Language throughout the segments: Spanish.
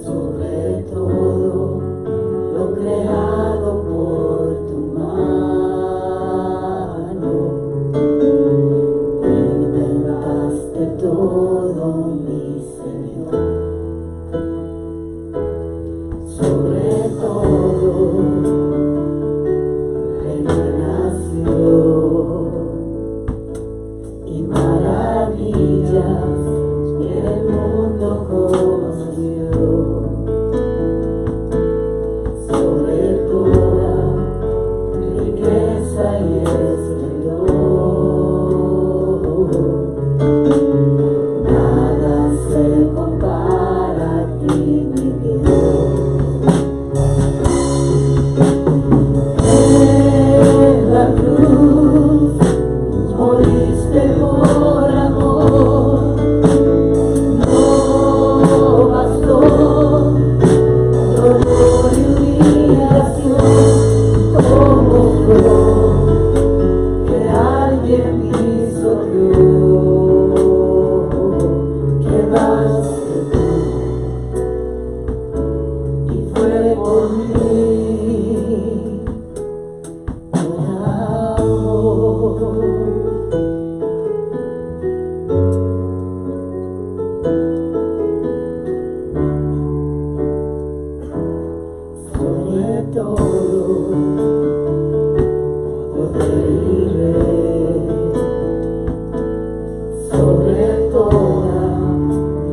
sobre todo lo creado por tu mano. Inventaste todo, mi Señor, sobre todo y maravillas que el mundo conoció, sobre toda riqueza y esplendor. Nada se compara a ti, mi Dios. En la cruz moriste por amor, no bastó dolor y humillación, como flor que alguien pisoteó. Quedaste tú y fue por mí, por amor. Sobre todo poder y rey, sobre toda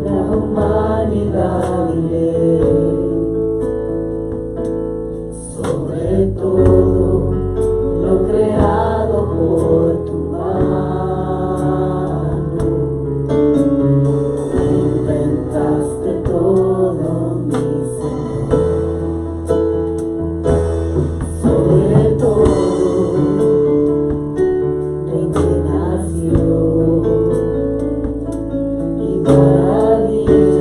la humanidad y ley, sobre todo lo creado por tu mano. Inventaste todo, mi Señor, sobre todo reintegración y maravillas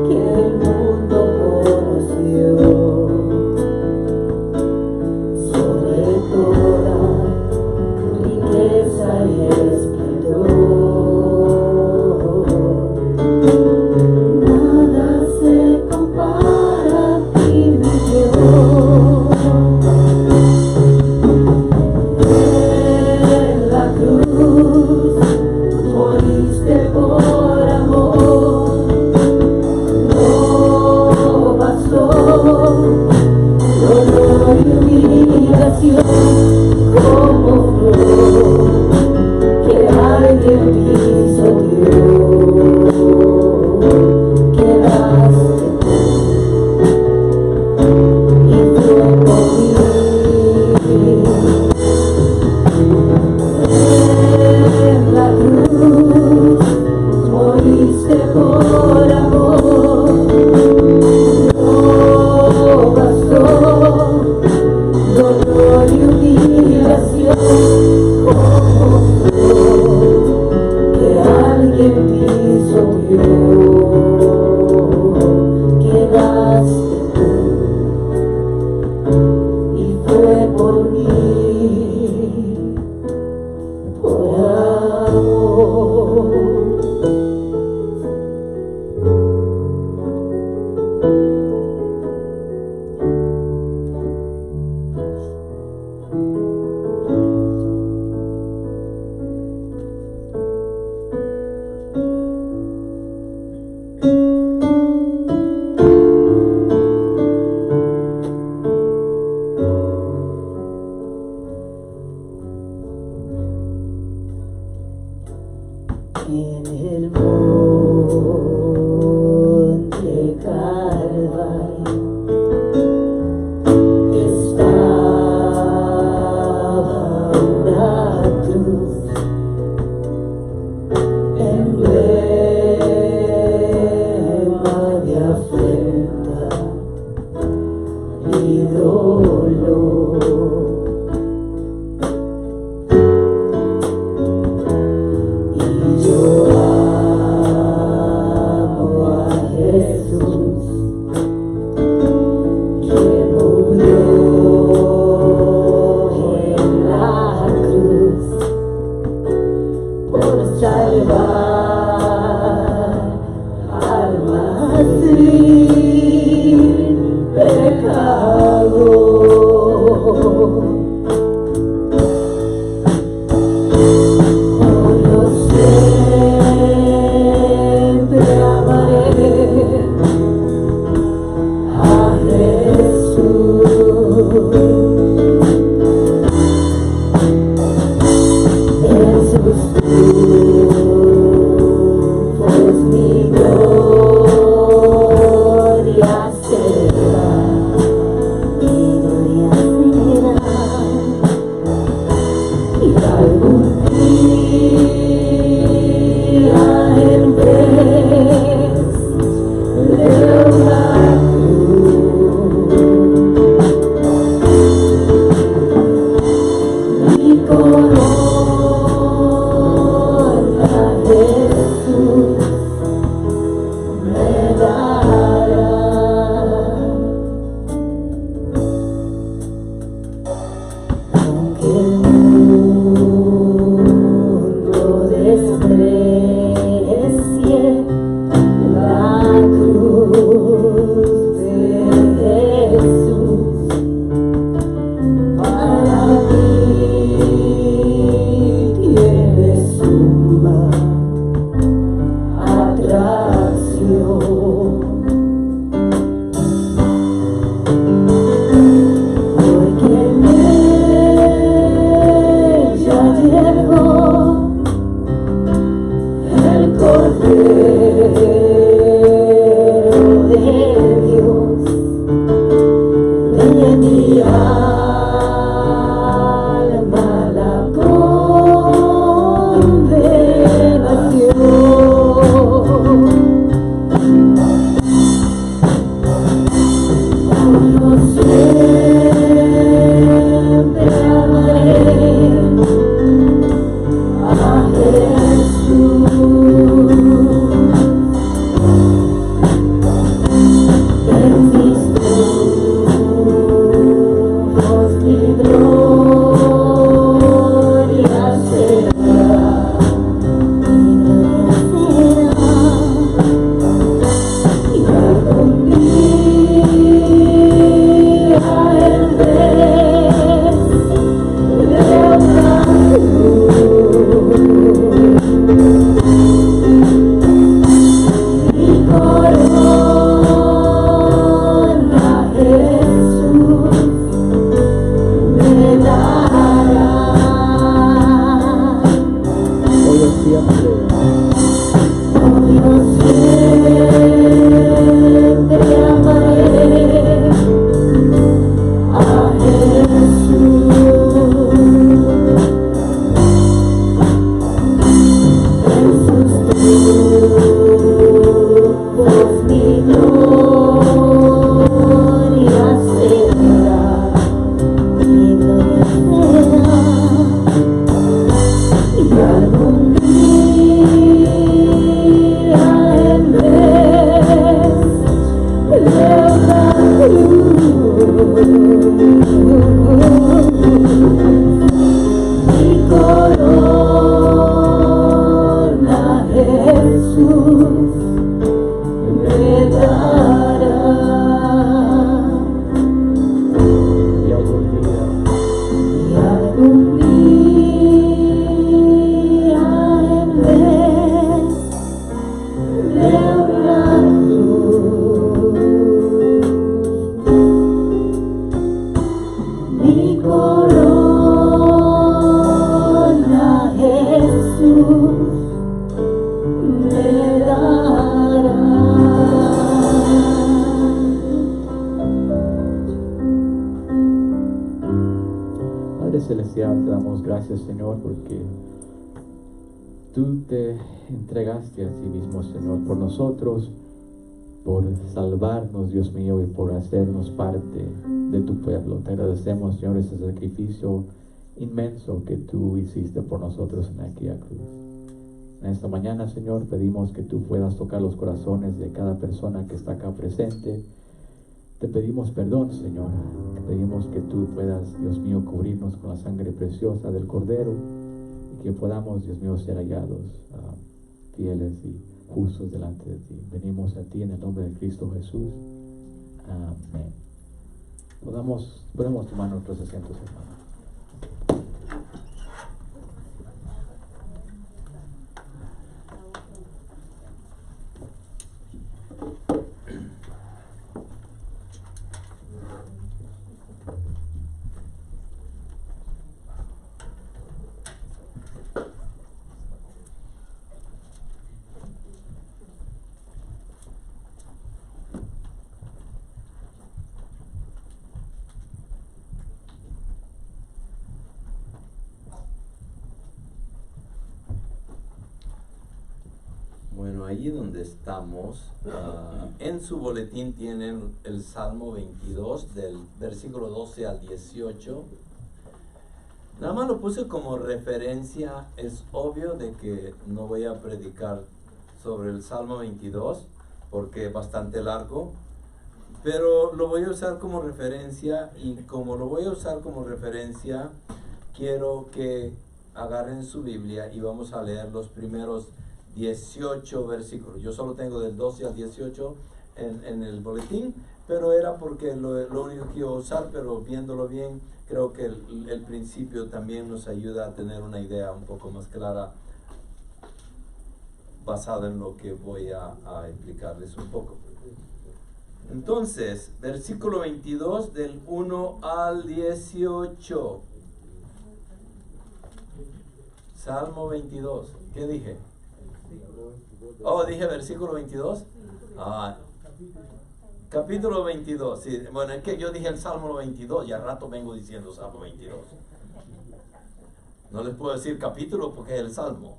que el mundo conoció, sobre toda riqueza y esplendor. Nada se compara a ti, mi Dios. En la cruz moriste por amor, no bastó dolor y humillación, como flor que alguien pisoteó. Quedaste y fue por mí. En la cruz moriste por amor, no bastó dolor y humillación, como flor que alguien pisoteó. Quedaste tú y fue por mí, por amor. adoración. Porque en ella llegó el Cordero de Dios. De mi alma la condenación. Yo siempre amaré a Jesús. En mis triunfos mi gloria será, mi gloria será, y algún día el vez de una mi corona Jesús me dará. Hoy o siempre. Hoy yo siempre amaré a Jesús. En sus triunfos mi gloria será, mi gloria será, y algún día en vez de una cruz, mi corona Jesús me dará. Y algún día Y algún día en vez de una cruz, mi corona Jesús me dará. Padre Celestial, te damos gracias, Señor, porque tú te entregaste a ti mismo, Señor, por nosotros, por salvarnos, Dios mío, y por hacernos parte de tu pueblo. Te agradecemos, Señor, ese sacrificio inmenso que tú hiciste por nosotros en aquella cruz. En esta mañana, Señor, pedimos que tú puedas tocar los corazones de cada persona que está acá presente. Te pedimos perdón, Señor. Te pedimos que tú puedas, Dios mío, cubrirnos con la sangre preciosa del Cordero y que podamos, Dios mío, ser hallados fieles y justos delante de ti. Venimos a ti en el nombre de Cristo Jesús. Amén. Podemos tomar nuestros asientos, hermanos. Bueno, allí donde estamos, en su boletín tienen el Salmo 22 del versículo 12 al 18. Nada más lo puse como referencia. Es obvio de que no voy a predicar sobre el Salmo 22 porque es bastante largo, pero lo voy a usar como referencia, y como lo voy a usar como referencia, quiero que agarren su Biblia y vamos a leer los primeros 18 versículos. Yo solo tengo del 12 al 18 en el boletín, pero era porque lo único que iba a usar, pero viéndolo bien, creo que el principio también nos ayuda a tener una idea un poco más clara. basado en lo que voy a explicarles un poco. Entonces, versículo 22 del 1 al 18. Salmo 22. ¿Qué dije? Oh, dije versículo 22. Capítulo 22. Sí, bueno, es que yo dije el Salmo 22 y al rato vengo diciendo Salmo 22. No les puedo decir capítulo porque es el Salmo.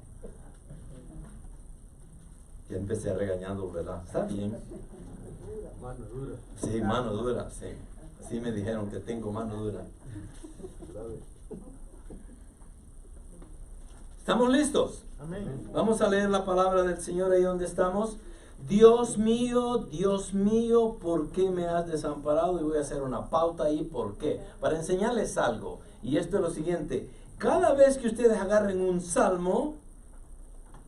Ya empecé regañando, ¿verdad? Está bien. Mano dura. Sí, mano dura, sí. Sí me dijeron que tengo mano dura. ¿Estamos listos? Amén. Vamos a leer la palabra del Señor ahí donde estamos. Dios mío, ¿por qué me has desamparado? Y voy a hacer una pauta ahí, ¿por qué? Para enseñarles algo. Y esto es lo siguiente. Cada vez que ustedes agarren un salmo,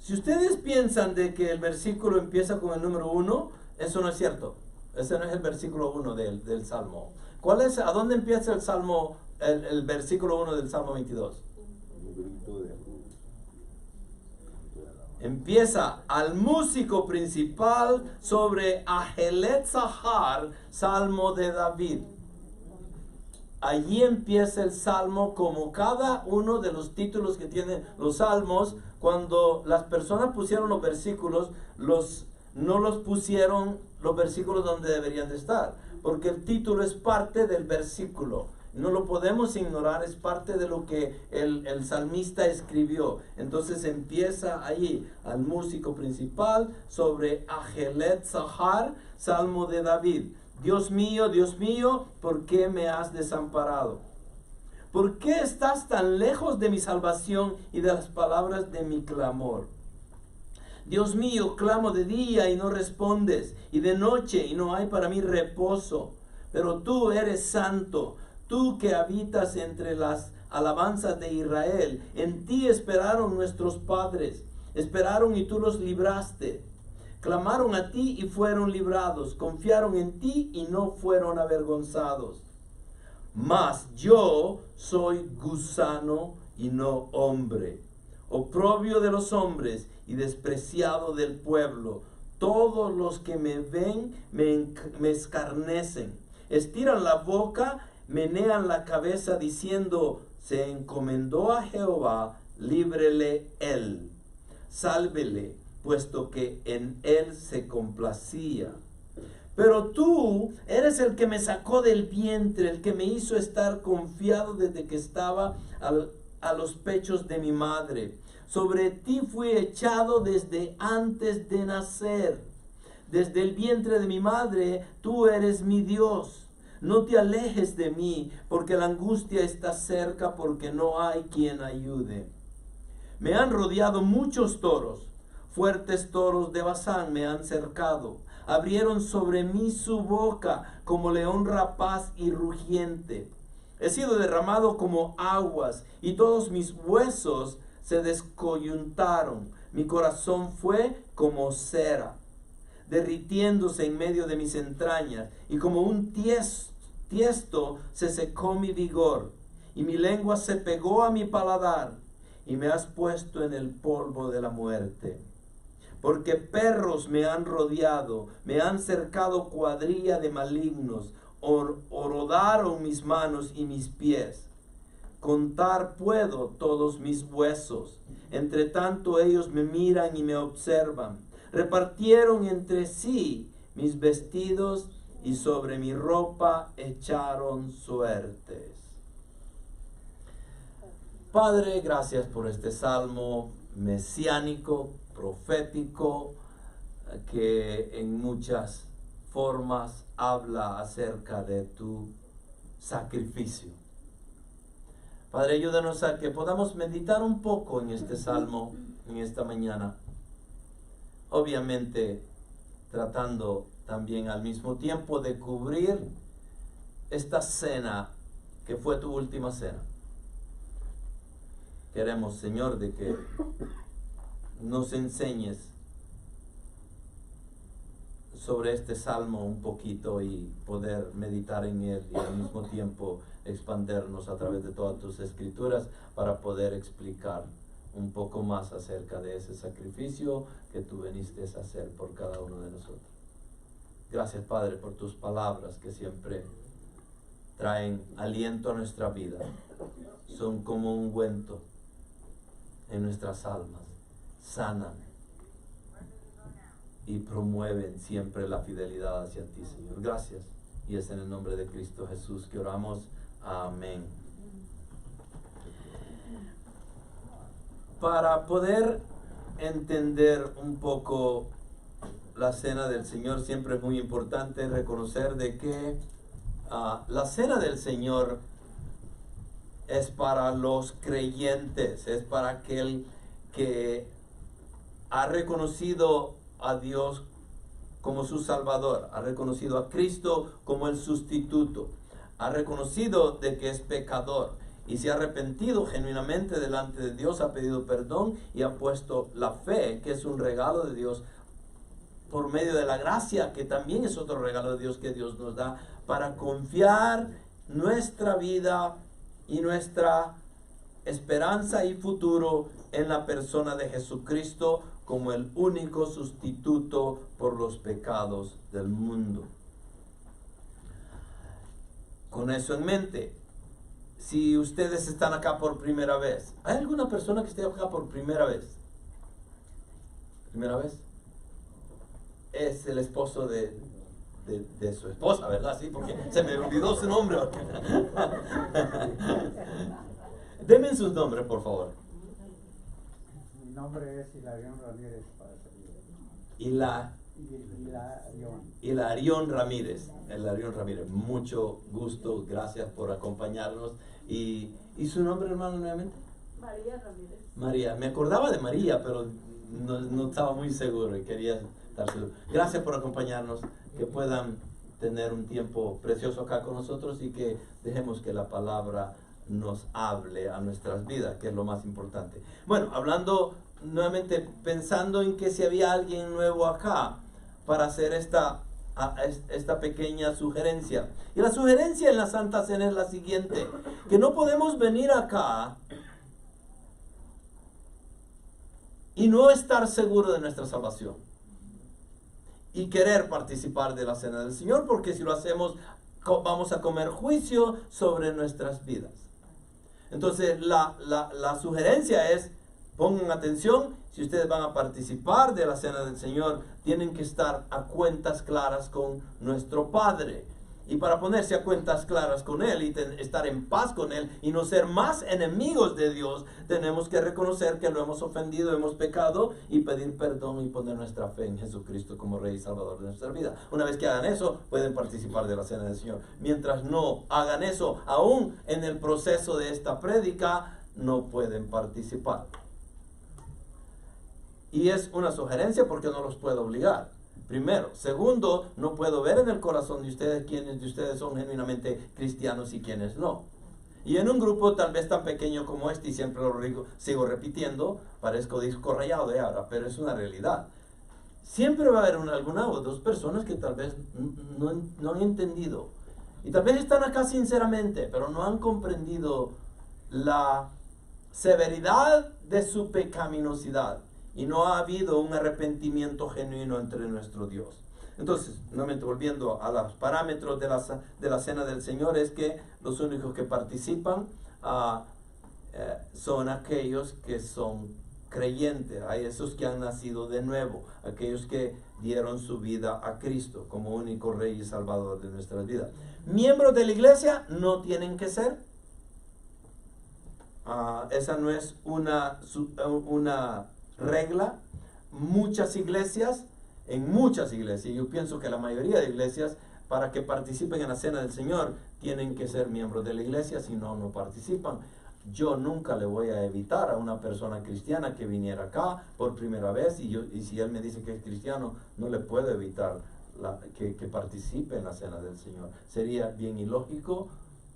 si ustedes piensan de que el versículo empieza con el número 1, eso no es cierto. Ese no es el versículo 1 del Salmo. ¿Cuál es? ¿A dónde empieza el Salmo, el versículo 1 del Salmo 22? Empieza al músico principal sobre Ajelet Zahar, Salmo de David. Allí empieza el Salmo, como cada uno de los títulos que tienen los Salmos. Cuando las personas pusieron los versículos, no los pusieron los versículos donde deberían de estar, porque el título es parte del versículo. No lo podemos ignorar, es parte de lo que el salmista escribió. Entonces empieza allí, al músico principal, sobre Ajelet Zahar, Salmo de David. Dios mío, ¿por qué me has desamparado? ¿Por qué estás tan lejos de mi salvación y de las palabras de mi clamor? Dios mío, clamo de día y no respondes, y de noche y no hay para mí reposo. Pero tú eres santo, tú que habitas entre las alabanzas de Israel. En ti esperaron nuestros padres, esperaron y tú los libraste. Clamaron a ti y fueron librados, confiaron en ti y no fueron avergonzados. Mas yo soy gusano y no hombre, oprobio de los hombres y despreciado del pueblo. Todos los que me ven me escarnecen, estiran la boca, menean la cabeza diciendo: se encomendó a Jehová, líbrele él, sálvele, puesto que en él se complacía. Pero tú eres el que me sacó del vientre, el que me hizo estar confiado desde que estaba a los pechos de mi madre. Sobre ti fui echado desde antes de nacer. Desde el vientre de mi madre, tú eres mi Dios. No te alejes de mí, porque la angustia está cerca, porque no hay quien ayude. Me han rodeado muchos toros, fuertes toros de Basán me han cercado. Abrieron sobre mí su boca como león rapaz y rugiente. He sido derramado como aguas y todos mis huesos se descoyuntaron. Mi corazón fue como cera, derritiéndose en medio de mis entrañas, y como un tiesto se secó mi vigor, y mi lengua se pegó a mi paladar, y me has puesto en el polvo de la muerte. Porque perros me han rodeado, me han cercado cuadrilla de malignos, horodaron mis manos y mis pies. Contar puedo todos mis huesos, entre tanto ellos me miran y me observan. Repartieron entre sí mis vestidos y sobre mi ropa echaron suertes. Padre, gracias por este salmo mesiánico, profético, que en muchas formas habla acerca de tu sacrificio. Padre, ayúdanos a que podamos meditar un poco en este salmo en esta mañana. Obviamente, tratando también al mismo tiempo de cubrir esta cena que fue tu última cena. Queremos, Señor, de que nos enseñes sobre este salmo un poquito y poder meditar en él y al mismo tiempo expandernos a través de todas tus escrituras para poder explicar un poco más acerca de ese sacrificio que tú viniste a hacer por cada uno de nosotros. Gracias, Padre, por tus palabras que siempre traen aliento a nuestra vida. Son como un ungüento en nuestras almas. Sanan y promueven siempre la fidelidad hacia ti, Señor. Gracias. Y es en el nombre de Cristo Jesús que oramos. Amén. Para poder entender un poco la cena del Señor, siempre es muy importante reconocer de que la cena del Señor es para los creyentes, es para aquel que ha reconocido a Dios como su Salvador, ha reconocido a Cristo como el sustituto, ha reconocido de que es pecador y se ha arrepentido genuinamente delante de Dios, ha pedido perdón y ha puesto la fe, que es un regalo de Dios, por medio de la gracia, que también es otro regalo de Dios que Dios nos da, para confiar nuestra vida y nuestra esperanza y futuro en la persona de Jesucristo como el único sustituto por los pecados del mundo. Con eso en mente, si ustedes están acá por primera vez, ¿hay alguna persona que esté acá por primera vez? ¿Primera vez? Es el esposo de su esposa, ¿verdad? Sí, porque se me olvidó su nombre. Denme sus nombres, por favor. Mi nombre es Hilarión Ramírez. Hilarión Ramírez. Hilarión Ramírez. Mucho gusto, gracias por acompañarnos. ¿Y su nombre, hermano, nuevamente? María Ramírez. María. Me acordaba de María, pero no estaba muy seguro y quería estar seguro. Gracias por acompañarnos. Que puedan tener un tiempo precioso acá con nosotros y que dejemos que la palabra nos hable a nuestras vidas, que es lo más importante. Bueno, hablando nuevamente, pensando en que si había alguien nuevo acá para hacer esta pequeña sugerencia. Y la sugerencia en la Santa Cena es la siguiente, que no podemos venir acá y no estar seguro de nuestra salvación y querer participar de la Cena del Señor, porque si lo hacemos vamos a comer juicio sobre nuestras vidas. Entonces la sugerencia es: pongan atención, si ustedes van a participar de la Cena del Señor, tienen que estar a cuentas claras con nuestro Padre. Y para ponerse a cuentas claras con Él y estar en paz con Él y no ser más enemigos de Dios, tenemos que reconocer que lo hemos ofendido, hemos pecado y pedir perdón y poner nuestra fe en Jesucristo como Rey y Salvador de nuestra vida. Una vez que hagan eso, pueden participar de la Cena del Señor. Mientras no hagan eso, aún en el proceso de esta prédica, no pueden participar. Y es una sugerencia porque no los puedo obligar. Primero. Segundo, no puedo ver en el corazón de ustedes quiénes de ustedes son genuinamente cristianos y quiénes no. Y en un grupo tal vez tan pequeño como este, y siempre lo sigo repitiendo, parezco disco rayado de ahora, pero es una realidad. Siempre va a haber alguna o dos personas que tal vez no han entendido. Y tal vez están acá sinceramente, pero no han comprendido la severidad de su pecaminosidad. Y no ha habido un arrepentimiento genuino entre nuestro Dios. Entonces, nuevamente volviendo a los parámetros de la Cena del Señor, es que los únicos que participan son aquellos que son creyentes, hay esos que han nacido de nuevo, aquellos que dieron su vida a Cristo como único Rey y Salvador de nuestras vidas. Miembros de la iglesia no tienen que ser. Esa no es una regla. En muchas iglesias, yo pienso que la mayoría de iglesias, para que participen en la Cena del Señor, tienen que ser miembros de la iglesia, si no, no participan. Yo nunca le voy a evitar a una persona cristiana que viniera acá por primera vez, y si él me dice que es cristiano, no le puedo evitar que participe en la Cena del Señor. Sería bien ilógico,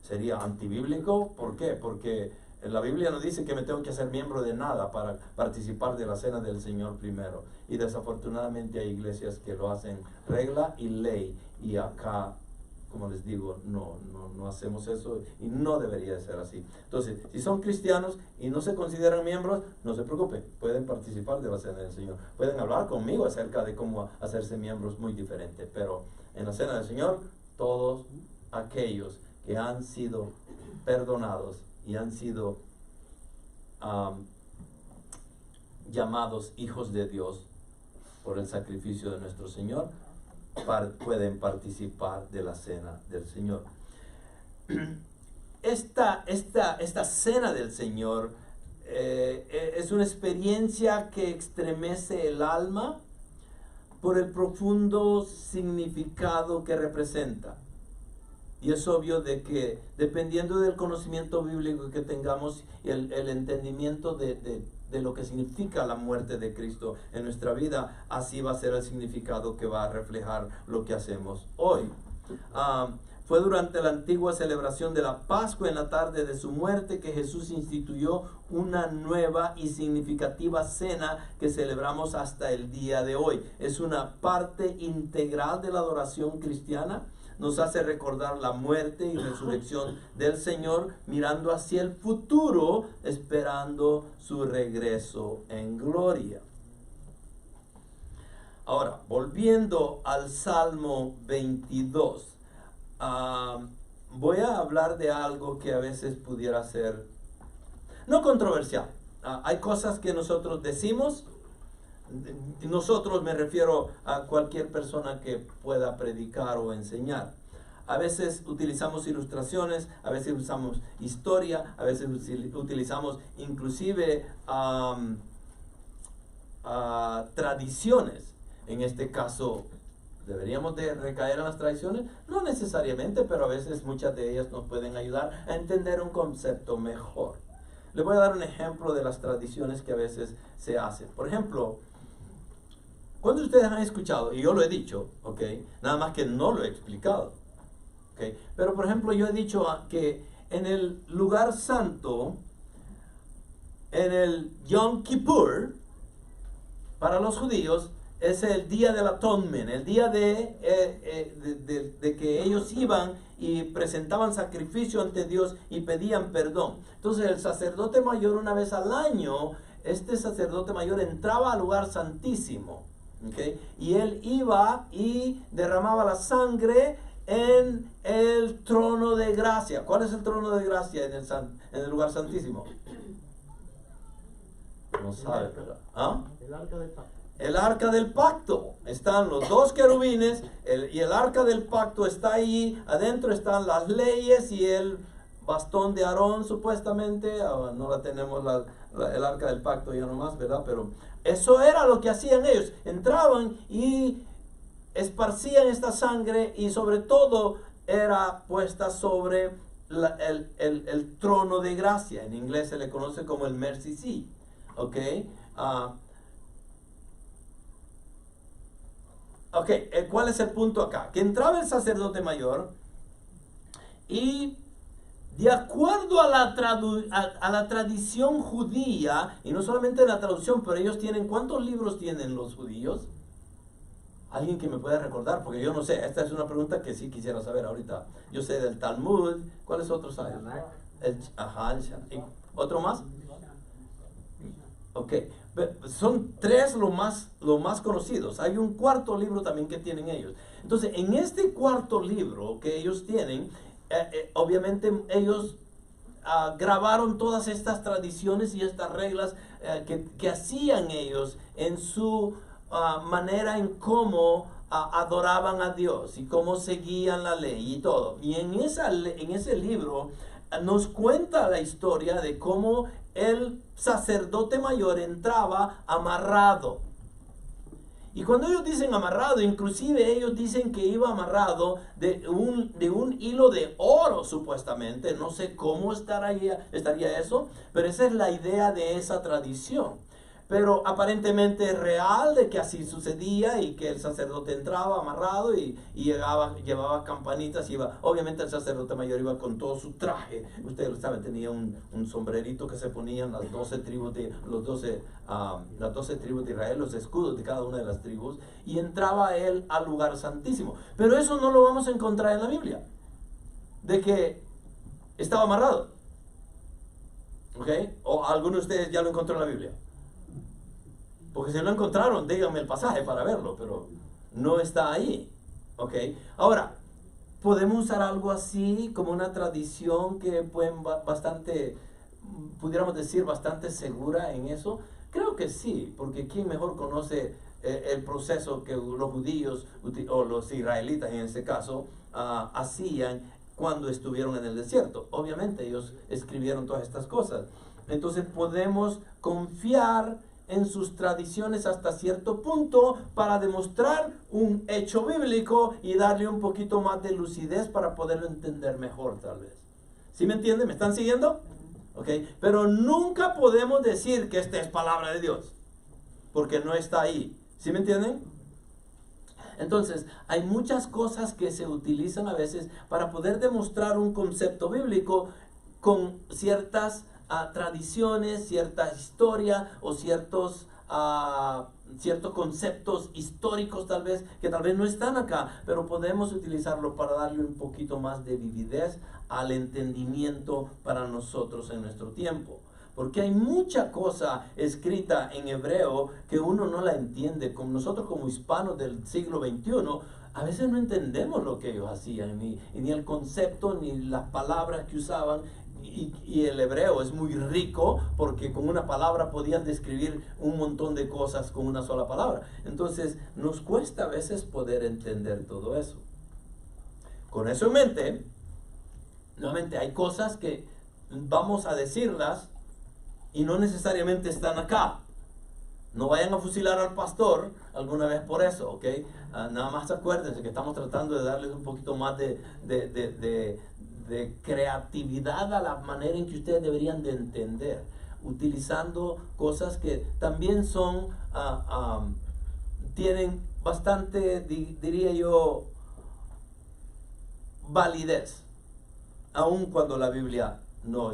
sería antibíblico. ¿Por qué? Porque la Biblia no dice que me tengo que hacer miembro de nada para participar de la Cena del Señor primero. Y desafortunadamente hay iglesias que lo hacen regla y ley. Y acá como les digo, no hacemos eso y no debería ser así. Entonces, si son cristianos y no se consideran miembros, no se preocupen, pueden participar de la cena del Señor. Pueden hablar conmigo acerca de cómo hacerse miembros muy diferentes, pero en la cena del Señor, todos aquellos que han sido perdonados y han sido llamados hijos de Dios por el sacrificio de nuestro Señor, pueden participar de la cena del Señor. Esta cena del Señor es una experiencia que estremece el alma por el profundo significado que representa. Y es obvio de que dependiendo del conocimiento bíblico que tengamos y el entendimiento de lo que significa la muerte de Cristo en nuestra vida, así va a ser el significado que va a reflejar lo que hacemos hoy. Fue durante la antigua celebración de la Pascua, en la tarde de su muerte, que Jesús instituyó una nueva y significativa cena que celebramos hasta el día de hoy. Es una parte integral de la adoración cristiana. Nos hace recordar la muerte y resurrección del Señor, mirando hacia el futuro, esperando su regreso en gloria. Ahora, volviendo al Salmo 22, voy a hablar de algo que a veces pudiera ser no controversial. Hay cosas que nosotros decimos. Nosotros, me refiero a cualquier persona que pueda predicar o enseñar. A veces utilizamos ilustraciones, a veces usamos historia, a veces utilizamos inclusive tradiciones. En este caso, ¿deberíamos de recaer en las tradiciones? No necesariamente, pero a veces muchas de ellas nos pueden ayudar a entender un concepto mejor. Les voy a dar un ejemplo de las tradiciones que a veces se hacen. Por ejemplo, ¿cuántos de ustedes han escuchado? Y yo lo he dicho, ¿ok? Nada más que no lo he explicado, ¿ok? Pero por ejemplo, yo he dicho que en el lugar santo, en el Yom Kippur, para los judíos, es el día del atonement, el día de que ellos iban y presentaban sacrificio ante Dios y pedían perdón. Entonces el sacerdote mayor, una vez al año, este sacerdote mayor entraba al lugar santísimo, ¿okay? Y él iba y derramaba la sangre en el trono de gracia. ¿Cuál es el trono de gracia en el lugar santísimo? No sabe, ¿verdad? ¿Ah? El arca del pacto. El arca del pacto. Están los dos querubines y el arca del pacto está ahí. Adentro están las leyes y el bastón de Aarón, supuestamente. No la tenemos el arca del pacto ya nomás, ¿verdad? Pero eso era lo que hacían ellos. Entraban y esparcían esta sangre y sobre todo era puesta sobre el trono de gracia. En inglés se le conoce como el mercy seat. ¿Ok? Ok, ¿cuál es el punto acá? Que entraba el sacerdote mayor y de acuerdo a la tradición judía, y no solamente la traducción, pero ellos tienen, ¿cuántos libros tienen los judíos? Alguien que me pueda recordar, porque yo no sé, esta es una pregunta que sí quisiera saber ahorita. Yo sé del Talmud, ¿cuáles otros hay? ¿Otro más? Ok, son tres lo más conocidos. Hay un cuarto libro también que tienen ellos. Entonces, en este cuarto libro que ellos tienen, obviamente ellos grabaron todas estas tradiciones y estas reglas que hacían ellos en su manera en cómo adoraban a Dios y cómo seguían la ley y todo. Y en ese libro nos cuenta la historia de cómo el sacerdote mayor entraba amarrado. Y cuando ellos dicen amarrado, inclusive ellos dicen que iba amarrado de un hilo de oro, supuestamente. No sé cómo estaría eso, pero esa es la idea de esa tradición. pero aparentemente es real de que así sucedía y que el sacerdote entraba amarrado y llevaba campanitas, obviamente el sacerdote mayor iba con todo su traje, ustedes lo saben, tenía un sombrerito que se ponían las 12 tribus de Israel, los escudos de cada una de las tribus, y entraba él al lugar santísimo. Pero eso no lo vamos a encontrar en la Biblia, de que estaba amarrado. ¿Ok? ¿O alguno de ustedes ya lo encontró en la Biblia? Porque si lo encontraron, díganme el pasaje para verlo, pero no está ahí. ¿Ok? Ahora, ¿podemos usar algo así como una tradición que pudiéramos decir, bastante segura en eso? Creo que sí, porque ¿quién mejor conoce el proceso que los judíos o los israelitas en este caso hacían cuando estuvieron en el desierto? Obviamente ellos escribieron todas estas cosas. Entonces podemos confiar en sus tradiciones hasta cierto punto para demostrar un hecho bíblico y darle un poquito más de lucidez para poderlo entender mejor, tal vez. ¿Sí me entienden? ¿Me están siguiendo? ¿Ok? Pero nunca podemos decir que esta es palabra de Dios, porque no está ahí. ¿Sí me entienden? Entonces, hay muchas cosas que se utilizan a veces para poder demostrar un concepto bíblico con ciertas tradiciones, cierta historia o ciertos conceptos históricos tal vez, que tal vez no están acá, pero podemos utilizarlo para darle un poquito más de vividez al entendimiento para nosotros en nuestro tiempo. Porque hay mucha cosa escrita en hebreo que uno no la entiende. Como nosotros como hispanos del siglo XXI, a veces no entendemos lo que ellos hacían, ni el concepto, ni las palabras que usaban. Y el hebreo es muy rico porque con una palabra podían describir un montón de cosas con una sola palabra. Entonces nos cuesta a veces poder entender todo eso. Con eso en mente, nuevamente hay cosas que vamos a decirlas y no necesariamente están acá. No vayan a fusilar al pastor alguna vez por eso, ¿ok? Nada más acuérdense que estamos tratando de darles un poquito más de creatividad a la manera en que ustedes deberían de entender, utilizando cosas que también son, tienen bastante, diría yo, validez, aun cuando la Biblia no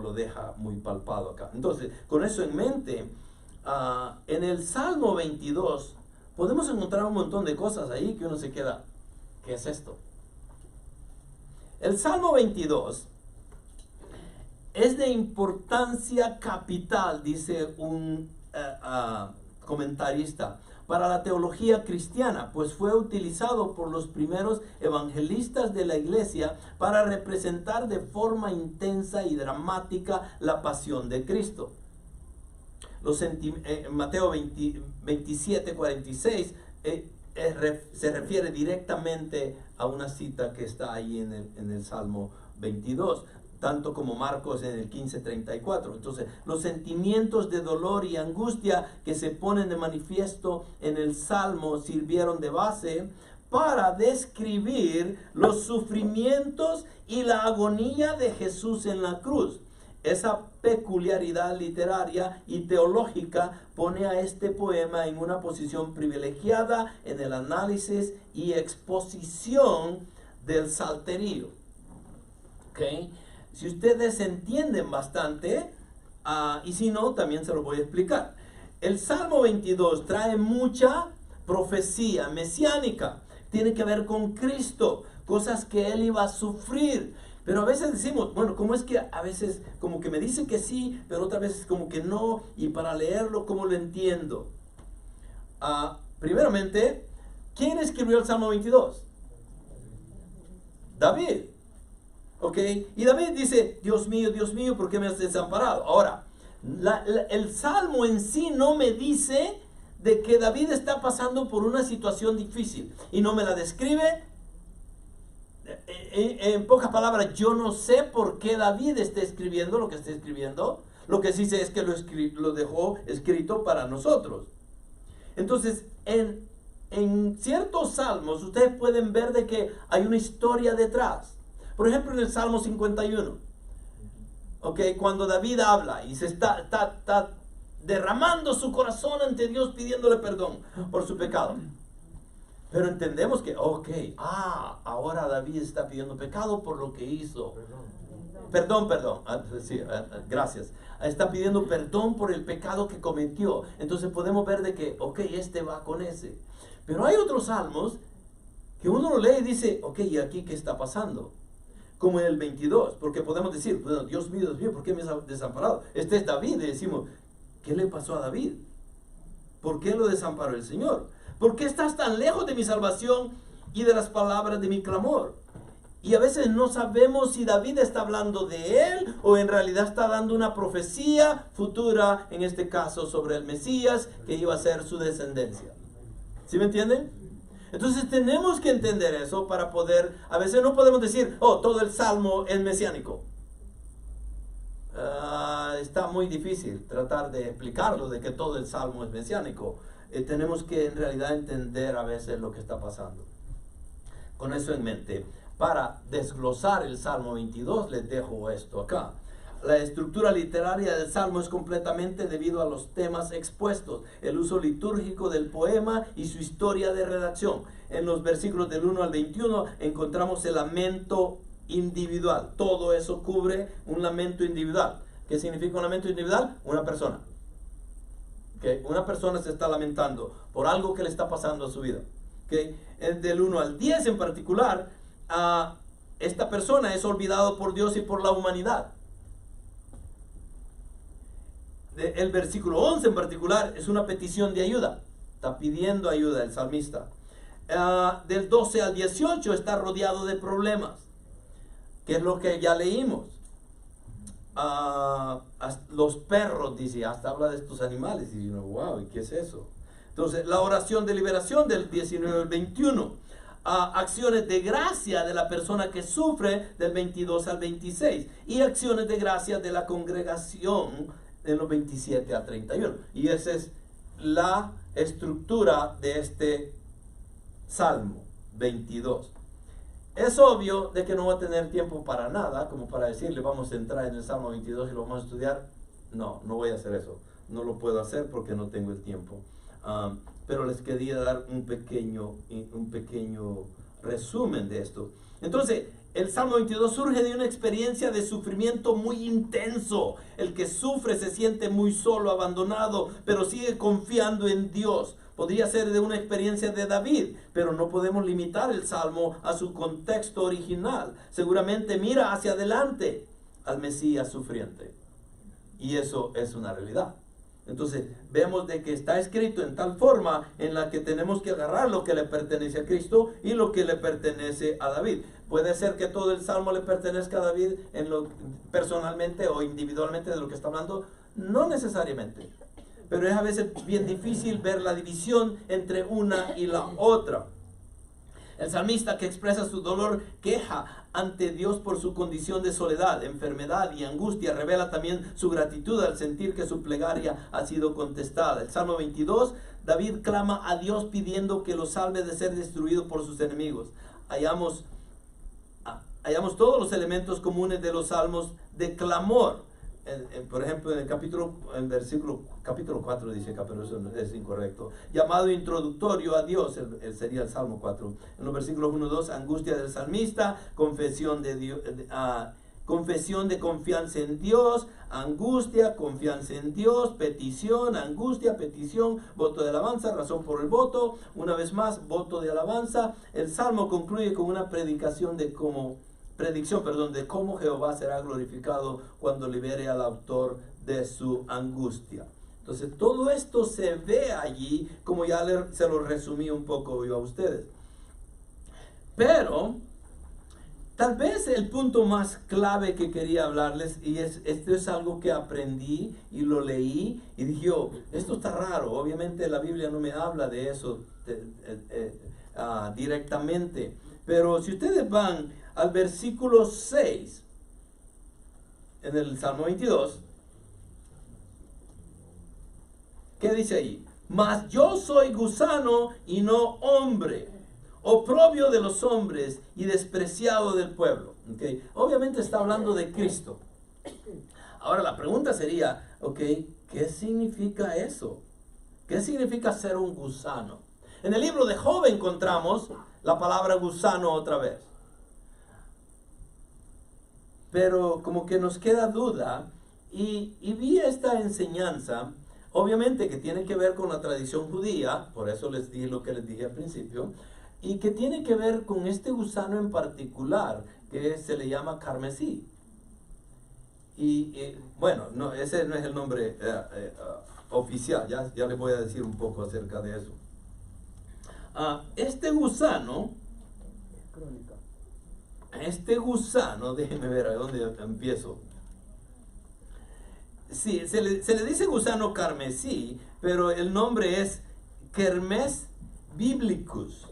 lo deja muy palpado acá. Entonces, con eso en mente, en el Salmo 22 podemos encontrar un montón de cosas ahí que uno se queda, ¿qué es esto? El Salmo 22 es de importancia capital, dice un comentarista, para la teología cristiana, pues fue utilizado por los primeros evangelistas de la iglesia para representar de forma intensa y dramática la pasión de Cristo. Mateo 27, 46 se refiere directamente a una cita que está ahí en el Salmo 22, tanto como Marcos en el 15:34. Entonces, los sentimientos de dolor y angustia que se ponen de manifiesto en el Salmo sirvieron de base para describir los sufrimientos y la agonía de Jesús en la cruz. Esa peculiaridad literaria y teológica pone a este poema en una posición privilegiada en el análisis y exposición del salterio. ¿Okay? Si ustedes entienden bastante, y si no, también se lo voy a explicar. El Salmo 22 trae mucha profecía mesiánica. Tiene que ver con Cristo, cosas que Él iba a sufrir. Pero a veces decimos, bueno, ¿cómo es que a veces como que me dicen que sí, pero otras veces como que no? Y para leerlo, ¿cómo lo entiendo? Primeramente, ¿quién escribió el Salmo 22? David. ¿Ok? Y David dice, Dios mío, ¿por qué me has desamparado? Ahora, el Salmo en sí no me dice de que David está pasando por una situación difícil. Y no me la describe. En pocas palabras, yo no sé por qué David está escribiendo lo que está escribiendo. Lo que sí sé es que lo dejó escrito para nosotros. Entonces, en ciertos salmos, ustedes pueden ver de que hay una historia detrás. Por ejemplo, en el Salmo 51, ¿ok? Cuando David habla y se está derramando su corazón ante Dios, pidiéndole perdón por su pecado. Pero entendemos que, ahora David está pidiendo pecado por lo que hizo. Perdón. Gracias. Está pidiendo perdón por el pecado que cometió. Entonces podemos ver de que, este va con ese. Pero hay otros salmos que uno lo lee y dice, ¿y aquí qué está pasando? Como en el 22, porque podemos decir, bueno, Dios mío, ¿por qué me has desamparado? Este es David, y decimos, ¿qué le pasó a David? ¿Por qué lo desamparó el Señor? ¿Por qué estás tan lejos de mi salvación y de las palabras de mi clamor? Y a veces no sabemos si David está hablando de él o en realidad está dando una profecía futura, en este caso sobre el Mesías, que iba a ser su descendencia. ¿Sí me entienden? Entonces tenemos que entender eso para poder, a veces no podemos decir, todo el salmo es mesiánico. Está muy difícil tratar de explicarlo, de que todo el salmo es mesiánico. Tenemos que en realidad entender a veces lo que está pasando. Con eso en mente, para desglosar el Salmo 22, les dejo esto acá. La estructura literaria del Salmo es completamente debido a los temas expuestos, el uso litúrgico del poema y su historia de redacción. En los versículos del 1 al 21 encontramos el lamento individual. Todo eso cubre un lamento individual. ¿Qué significa un lamento individual? Una persona. Una persona se está lamentando por algo que le está pasando a su vida. Del 1 al 10 en particular, esta persona es olvidado por Dios y por la humanidad. El versículo 11 en particular es una petición de ayuda. Está pidiendo ayuda el salmista. Del 12 al 18 está rodeado de problemas, que es lo que ya leímos. Los perros, dice, hasta habla de estos animales, y wow, ¿y qué es eso? Entonces, la oración de liberación del 19 al 21, acciones de gracia de la persona que sufre del 22 al 26, y acciones de gracia de la congregación de los 27 al 31. Y esa es la estructura de este Salmo 22. Es obvio de que no va a tener tiempo para nada, como para decirle vamos a entrar en el Salmo 22 y lo vamos a estudiar. No voy a hacer eso. No lo puedo hacer porque no tengo el tiempo. Pero les quería dar un pequeño resumen de esto. Entonces, el Salmo 22 surge de una experiencia de sufrimiento muy intenso. El que sufre se siente muy solo, abandonado, pero sigue confiando en Dios. Podría ser de una experiencia de David, pero no podemos limitar el Salmo a su contexto original. Seguramente mira hacia adelante al Mesías sufriente. Y eso es una realidad. Entonces vemos de que está escrito en tal forma en la que tenemos que agarrar lo que le pertenece a Cristo y lo que le pertenece a David. Puede ser que todo el Salmo le pertenezca a David personalmente o individualmente de lo que está hablando. No necesariamente. Pero es a veces bien difícil ver la división entre una y la otra. El salmista, que expresa su dolor, queja ante Dios por su condición de soledad, enfermedad y angustia, revela también su gratitud al sentir que su plegaria ha sido contestada. El Salmo 22, David clama a Dios pidiendo que lo salve de ser destruido por sus enemigos. Hallamos todos los elementos comunes de los salmos de clamor. Por ejemplo, en el capítulo 4 dice acá, pero eso es incorrecto. Llamado introductorio a Dios, sería el Salmo 4. En los versículos 1 y 2, angustia del salmista, confesión de Dios, confesión de confianza en Dios, angustia, confianza en Dios, petición, angustia, petición, voto de alabanza, razón por el voto, una vez más, voto de alabanza. El Salmo concluye con una predicción de cómo Jehová será glorificado cuando libere al autor de su angustia. Entonces todo esto se ve allí, como ya se lo resumí un poco yo a ustedes. Pero tal vez el punto más clave que quería hablarles, y esto es algo que aprendí y lo leí y dije, esto está raro. Obviamente la Biblia no me habla de eso directamente, pero si ustedes van al versículo 6 en el Salmo 22, ¿qué dice ahí? Mas yo soy gusano y no hombre, oprobio de los hombres y despreciado del pueblo. ¿Okay? Obviamente está hablando de Cristo. Ahora la pregunta sería, ok, ¿qué significa eso? ¿Qué significa ser un gusano? En el libro de Job encontramos la palabra gusano otra vez. Pero como que nos queda duda y vi esta enseñanza, obviamente que tiene que ver con la tradición judía, por eso les di lo que les dije al principio, y que tiene que ver con este gusano en particular, que se le llama carmesí. Y bueno, no, ese no es el nombre oficial, ya les voy a decir un poco acerca de eso. Este gusano, déjenme ver a dónde empiezo. Sí, se le dice gusano carmesí, pero el nombre es Kermes biblicus.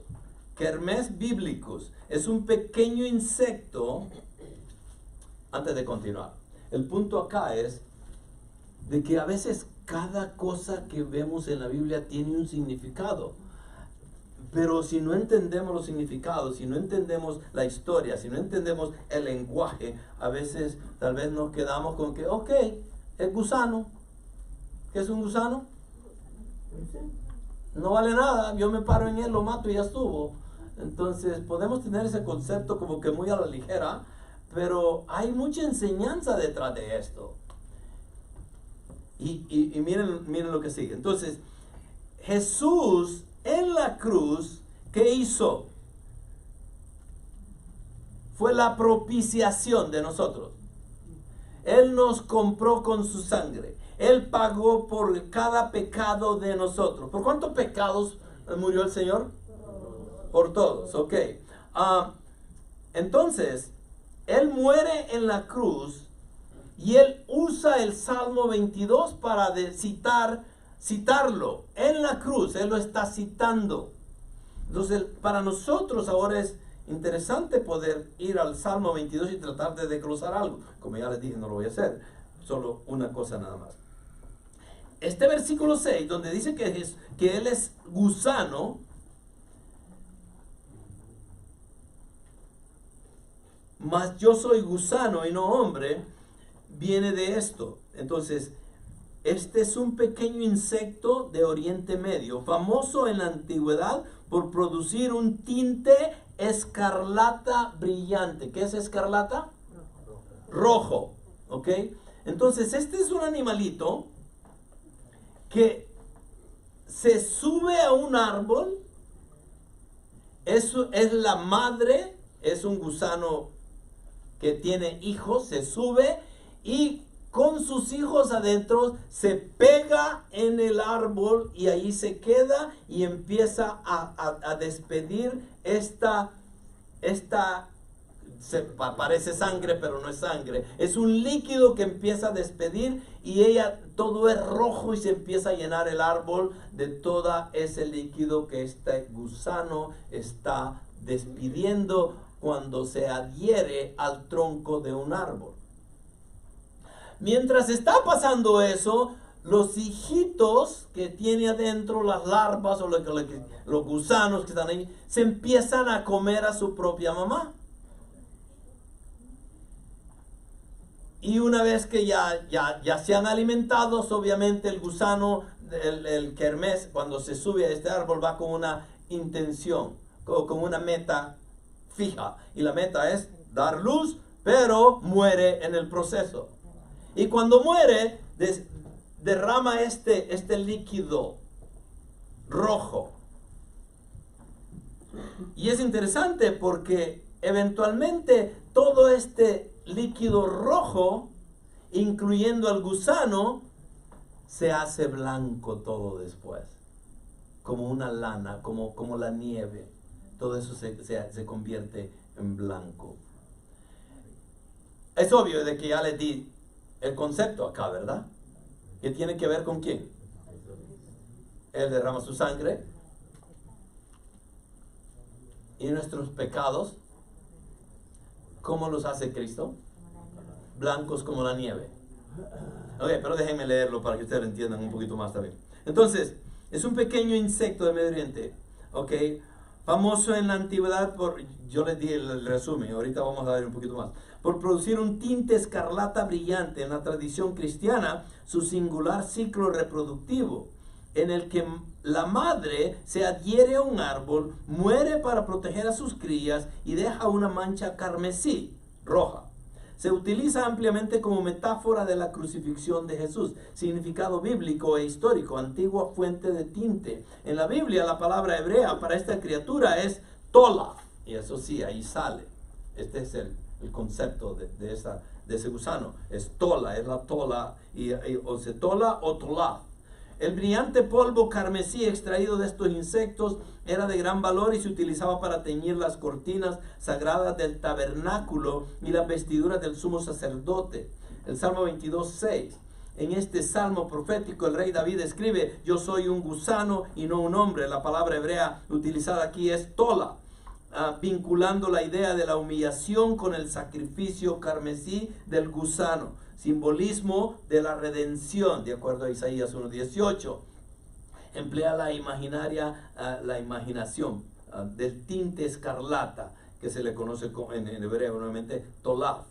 Kermes biblicus. Es un pequeño insecto. Antes de continuar, el punto acá es de que a veces cada cosa que vemos en la Biblia tiene un significado. Pero si no entendemos los significados, si no entendemos la historia, si no entendemos el lenguaje, a veces tal vez nos quedamos con que, ok, el gusano. ¿Qué es un gusano? No vale nada, yo me paro en él, lo mato y ya estuvo. Entonces podemos tener ese concepto como que muy a la ligera, pero hay mucha enseñanza detrás de esto. Y miren lo que sigue. Entonces, Jesús en la cruz, ¿qué hizo? Fue la propiciación de nosotros. Él nos compró con su sangre. Él pagó por cada pecado de nosotros. ¿Por cuántos pecados murió el Señor? Por todos, ok. Entonces, Él muere en la cruz y Él usa el Salmo 22 para citarlo. En la cruz, Él lo está citando. Entonces, para nosotros ahora es interesante poder ir al Salmo 22 y tratar de desglosar algo. Como ya les dije, no lo voy a hacer. Solo una cosa nada más. Este versículo 6, donde dice que Él es gusano, mas yo soy gusano y no hombre, viene de esto. Entonces, este es un pequeño insecto de Oriente Medio, famoso en la antigüedad por producir un tinte escarlata brillante. ¿Qué es escarlata? Rojo. ¿Ok? Entonces, este es un animalito que se sube a un árbol. Eso es la madre, es un gusano que tiene hijos, se sube y con sus hijos adentro se pega en el árbol y ahí se queda y empieza a despedir parece sangre, pero no es sangre. Es un líquido que empieza a despedir y todo es rojo y se empieza a llenar el árbol de todo ese líquido que este gusano está despidiendo cuando se adhiere al tronco de un árbol. Mientras está pasando eso, los hijitos que tiene adentro, las larvas o los gusanos que están ahí, se empiezan a comer a su propia mamá. Y una vez que ya se han alimentado, obviamente el gusano, el kermes, cuando se sube a este árbol, va con una intención, con una meta fija. Y la meta es dar luz, pero muere en el proceso. Y cuando muere, derrama este líquido rojo. Y es interesante porque eventualmente todo este líquido rojo, incluyendo al gusano, se hace blanco todo después. Como una lana, como la nieve. Todo eso se convierte en blanco. Es obvio de que ya les di el concepto acá, ¿verdad? ¿Que tiene que ver con quién? Él derrama su sangre. Y nuestros pecados, ¿cómo los hace Cristo? Blancos como la nieve. Ok, pero déjenme leerlo para que ustedes lo entiendan un poquito más también. Entonces, es un pequeño insecto de Medio Oriente. Ok, Famoso en la antigüedad yo les di el resumen, ahorita vamos a ver un poquito más, por producir un tinte escarlata brillante. En la tradición cristiana, su singular ciclo reproductivo, en el que la madre se adhiere a un árbol, muere para proteger a sus crías y deja una mancha carmesí, roja. Se utiliza ampliamente como metáfora de la crucifixión de Jesús. Significado bíblico e histórico, antigua fuente de tinte. En la Biblia, la palabra hebrea para esta criatura es tola. Y eso sí, ahí sale. Este es el concepto de ese gusano. Es tola, es la tola, o se tola o tola. El brillante polvo carmesí extraído de estos insectos era de gran valor y se utilizaba para teñir las cortinas sagradas del tabernáculo y las vestiduras del sumo sacerdote. El Salmo 22:6. En este salmo profético el rey David escribe: yo soy un gusano y no un hombre. La palabra hebrea utilizada aquí es tola, vinculando la idea de la humillación con el sacrificio carmesí del gusano, simbolismo de la redención, de acuerdo a Isaías 1:18. Emplea la imaginación del tinte escarlata, que se le conoce en hebreo nuevamente tolaf,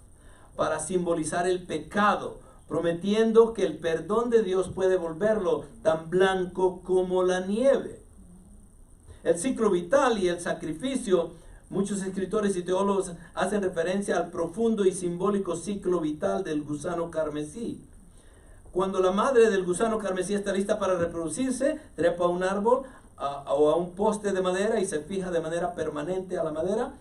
para simbolizar el pecado, prometiendo que el perdón de Dios puede volverlo tan blanco como la nieve. El ciclo vital y el sacrificio, muchos escritores y teólogos hacen referencia al profundo y simbólico ciclo vital del gusano carmesí. Cuando la madre del gusano carmesí está lista para reproducirse, trepa a un árbol o a un poste de madera y se fija de manera permanente a la madera,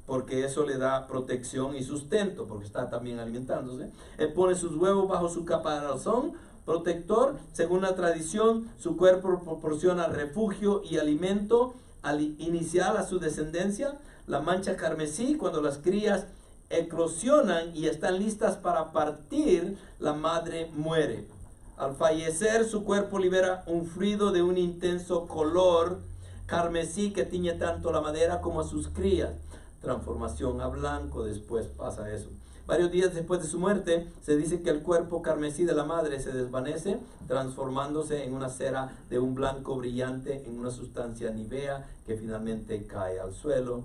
porque eso le da protección y sustento, porque está también alimentándose. Él pone sus huevos bajo su caparazón protector. Según la tradición, su cuerpo proporciona refugio y alimento al iniciar a su descendencia. La mancha carmesí, cuando las crías eclosionan y están listas para partir, la madre muere. Al fallecer, su cuerpo libera un fluido de un intenso color carmesí que tiñe tanto la madera como a sus crías. Transformación a blanco, después pasa eso. Varios días después de su muerte, se dice que el cuerpo carmesí de la madre se desvanece, transformándose en una cera de un blanco brillante, en una sustancia nívea que finalmente cae al suelo,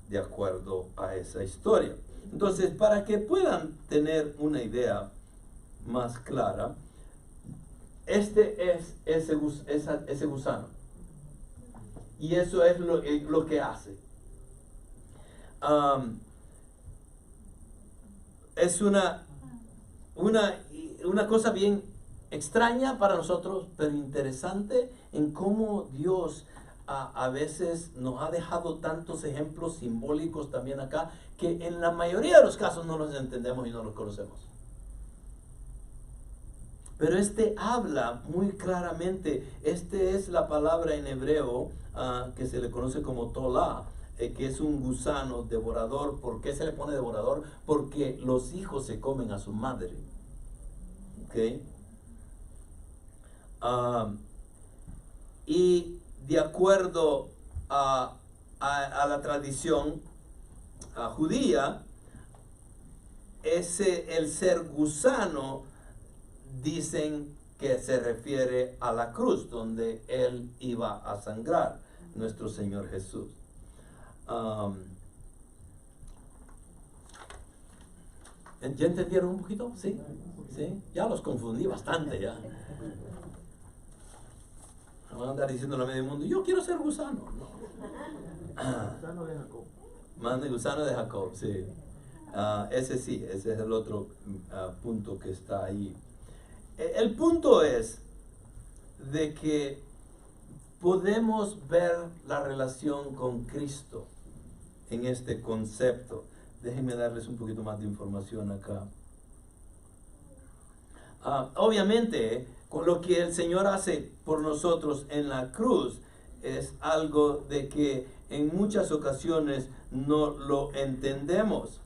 de acuerdo a esa historia. Entonces, para que puedan tener una idea más clara, este es ese gusano. Y eso es lo que hace. Es una cosa bien extraña para nosotros, pero interesante en cómo Dios a veces nos ha dejado tantos ejemplos simbólicos también acá, que en la mayoría de los casos no los entendemos y no los conocemos. Pero habla muy claramente, es la palabra en hebreo que se le conoce como tola, que es un gusano devorador. ¿Por qué se le pone devorador? Porque los hijos se comen a su madre. ¿Okay? Y de acuerdo a la tradición judía, el ser gusano, dicen que se refiere a la cruz, donde Él iba a sangrar, nuestro Señor Jesús. ¿Ya entendieron un poquito? ¿Sí? ¿Sí? Ya los confundí bastante ya. Van a andar diciendo a medio mundo: yo quiero ser gusano. Gusano de Jacob. Gusano de Jacob, sí. Ese es el otro punto que está ahí. El punto es de que podemos ver la relación con Cristo en este concepto. Déjenme darles un poquito más de información acá. Obviamente, con lo que el Señor hace por nosotros en la cruz es algo de que en muchas ocasiones no lo entendemos.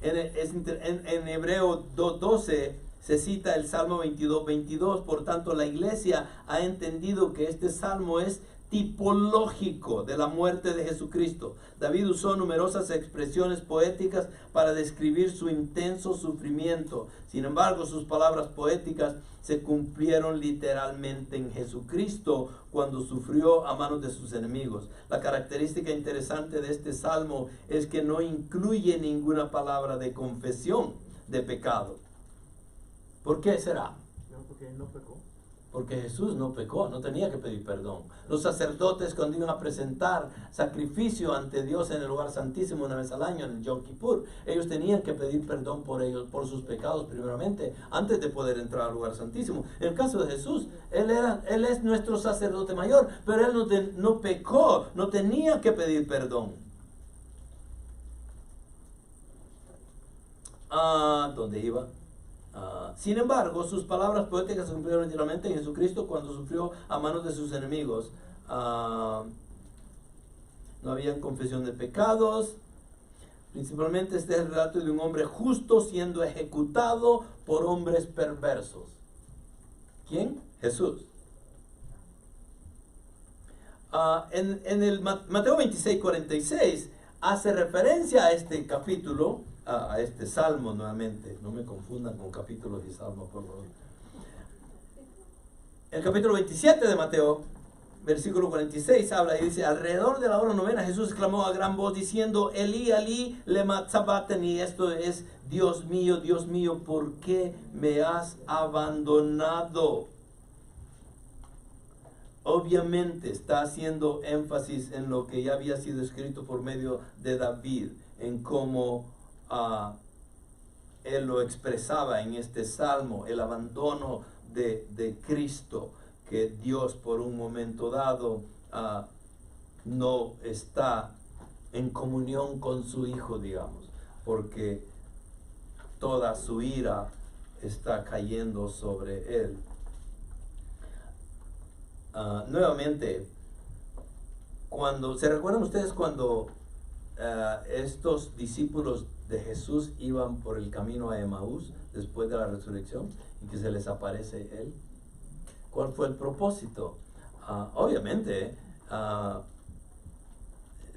En Hebreo 2:12 se cita el Salmo 22:22. Por tanto, la iglesia ha entendido que este salmo es tipológico de la muerte de Jesucristo. David usó numerosas expresiones poéticas para describir su intenso sufrimiento. Sin embargo, sus palabras poéticas se cumplieron literalmente en Jesucristo cuando sufrió a manos de sus enemigos. La característica interesante de este salmo es que no incluye ninguna palabra de confesión de pecado. ¿Por qué será? No, porque él no pecó. Porque Jesús no pecó, no tenía que pedir perdón. Los sacerdotes, cuando iban a presentar sacrificio ante Dios en el lugar santísimo una vez al año, en el Yom Kippur, ellos tenían que pedir perdón por ellos, por sus pecados primeramente, antes de poder entrar al lugar santísimo. En el caso de Jesús, Él es nuestro sacerdote mayor, pero Él no pecó, no tenía que pedir perdón. ¿Dónde iba? Sin embargo, sus palabras poéticas se cumplieron literalmente en Jesucristo cuando sufrió a manos de sus enemigos. No había confesión de pecados. Principalmente este es el relato de un hombre justo siendo ejecutado por hombres perversos. ¿Quién? Jesús. En el Mateo 26:46 hace referencia a este capítulo, a este salmo nuevamente. No me confundan con capítulos y salmos, por favor. El capítulo 27 de Mateo, versículo 46, habla y dice: alrededor de la hora novena Jesús exclamó a gran voz diciendo: Elí, Elí, lema sabachthani. Esto es: Dios mío, ¿por qué me has abandonado? Obviamente está haciendo énfasis en lo que ya había sido escrito por medio de David, en cómo él lo expresaba en este salmo, el abandono de Cristo, que Dios por un momento dado no está en comunión con su Hijo, digamos, porque toda su ira está cayendo sobre él. Nuevamente, ¿se recuerdan ustedes cuando estos discípulos de Jesús iban por el camino a Emaús después de la resurrección y que se les aparece Él? ¿Cuál fue el propósito? Obviamente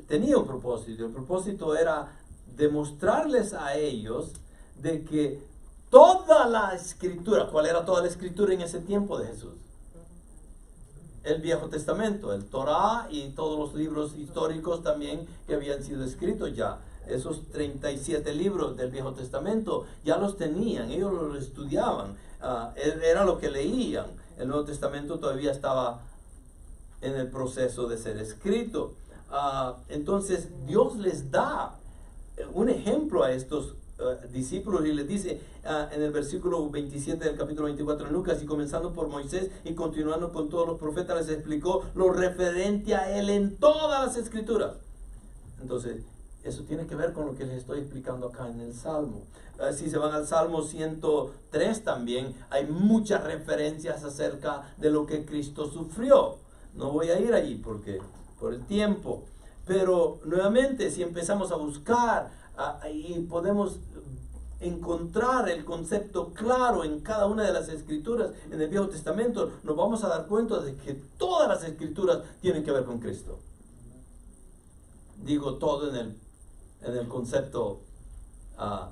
tenía un propósito. El propósito era demostrarles a ellos de que toda la escritura, ¿cuál era toda la escritura en ese tiempo de Jesús? El Viejo Testamento, el Torá y todos los libros históricos también que habían sido escritos ya. Esos 37 libros del Viejo Testamento ya los tenían, ellos los estudiaban, era lo que leían. El Nuevo Testamento todavía estaba en el proceso de ser escrito. Entonces Dios les da un ejemplo a estos discípulos y les dice en el versículo 27 del capítulo 24 de Lucas: y comenzando por Moisés y continuando con todos los profetas, les explicó lo referente a él en todas las escrituras. Entonces eso tiene que ver con lo que les estoy explicando acá en el Salmo. Si se van al Salmo 103 también hay muchas referencias acerca de lo que Cristo sufrió. No voy a ir allí porque por el tiempo, pero nuevamente si empezamos a buscar y podemos encontrar el concepto claro en cada una de las escrituras en el Viejo Testamento, nos vamos a dar cuenta de que todas las escrituras tienen que ver con Cristo. Digo todo en el concepto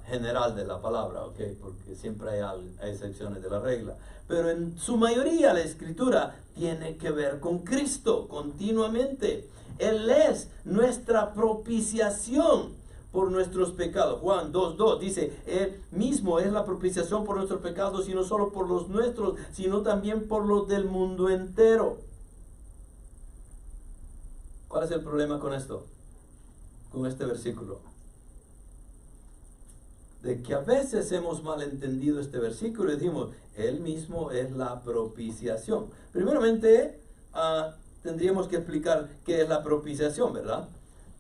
general de la palabra, ¿ok? Porque siempre hay excepciones de la regla, pero en su mayoría la escritura tiene que ver con Cristo continuamente. Él es nuestra propiciación por nuestros pecados. Juan 2:2 dice: Él mismo es la propiciación por nuestros pecados, y no solo por los nuestros, sino también por los del mundo entero. ¿Cuál es el problema con esto? Con este versículo. De que a veces hemos malentendido este versículo y decimos: Él mismo es la propiciación. Primeramente, tendríamos que explicar qué es la propiciación, ¿verdad?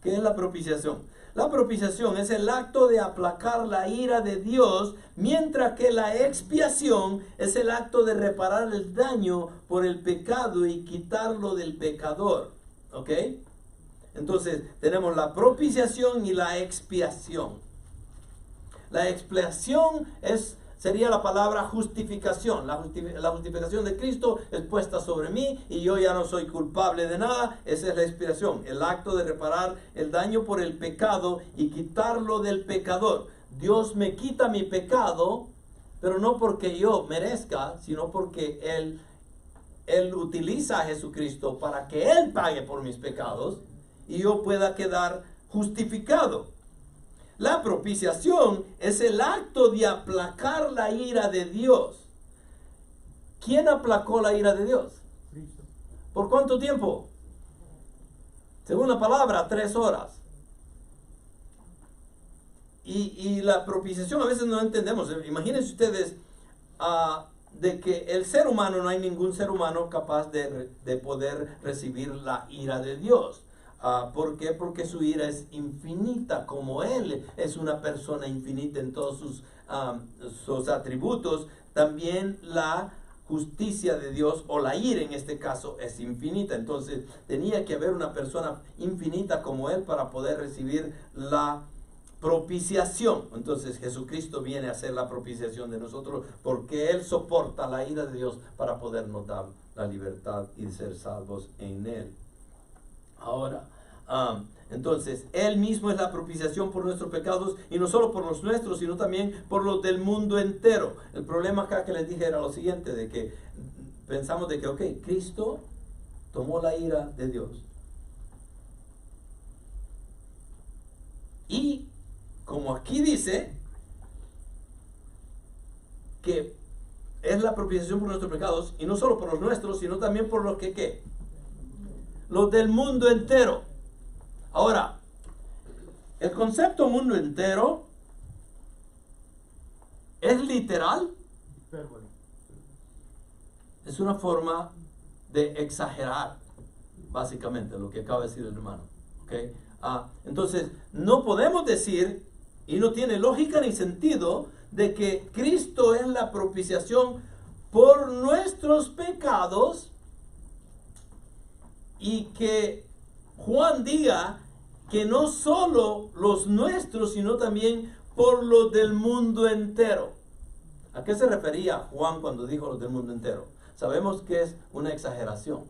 ¿Qué es la propiciación? La propiciación es el acto de aplacar la ira de Dios, mientras que la expiación es el acto de reparar el daño por el pecado y quitarlo del pecador. ¿Ok? Entonces, tenemos la propiciación y la expiación. La expiación es sería la palabra justificación. La justificación de Cristo es puesta sobre mí y yo ya no soy culpable de nada. Esa es la expiación, el acto de reparar el daño por el pecado y quitarlo del pecador. Dios me quita mi pecado, pero no porque yo merezca, sino porque Él utiliza a Jesucristo para que Él pague por mis pecados y yo pueda quedar justificado. La propiciación es el acto de aplacar la ira de Dios. ¿Quién aplacó la ira de Dios? Cristo. ¿Por cuánto tiempo? Según la palabra, 3 horas. Y la propiciación a veces no entendemos. Imagínense ustedes de que el ser humano, no hay ningún ser humano capaz de poder recibir la ira de Dios. ¿Por qué? Porque su ira es infinita, como Él es una persona infinita en todos sus atributos. También la justicia de Dios, o la ira en este caso, es infinita. Entonces tenía que haber una persona infinita como Él para poder recibir la propiciación. Entonces Jesucristo viene a hacer la propiciación de nosotros, porque Él soporta la ira de Dios para podernos dar la libertad y ser salvos en Él. Ahora, entonces, Él mismo es la propiciación por nuestros pecados, y no solo por los nuestros, sino también por los del mundo entero. El problema acá que les dije era lo siguiente, de que pensamos de que, ok, Cristo tomó la ira de Dios. Y como aquí dice que es la propiciación por nuestros pecados, y no solo por los nuestros, sino también por los que, ¿qué? Los del mundo entero. Ahora, el concepto mundo entero es literal. Hipérbole. Es una forma de exagerar, básicamente, lo que acaba de decir el hermano. ¿Okay? Entonces, no podemos decir, y no tiene lógica ni sentido, de que Cristo es la propiciación por nuestros pecados, y que Juan diga que no solo los nuestros, sino también por los del mundo entero. ¿A qué se refería Juan cuando dijo los del mundo entero? Sabemos que es una exageración,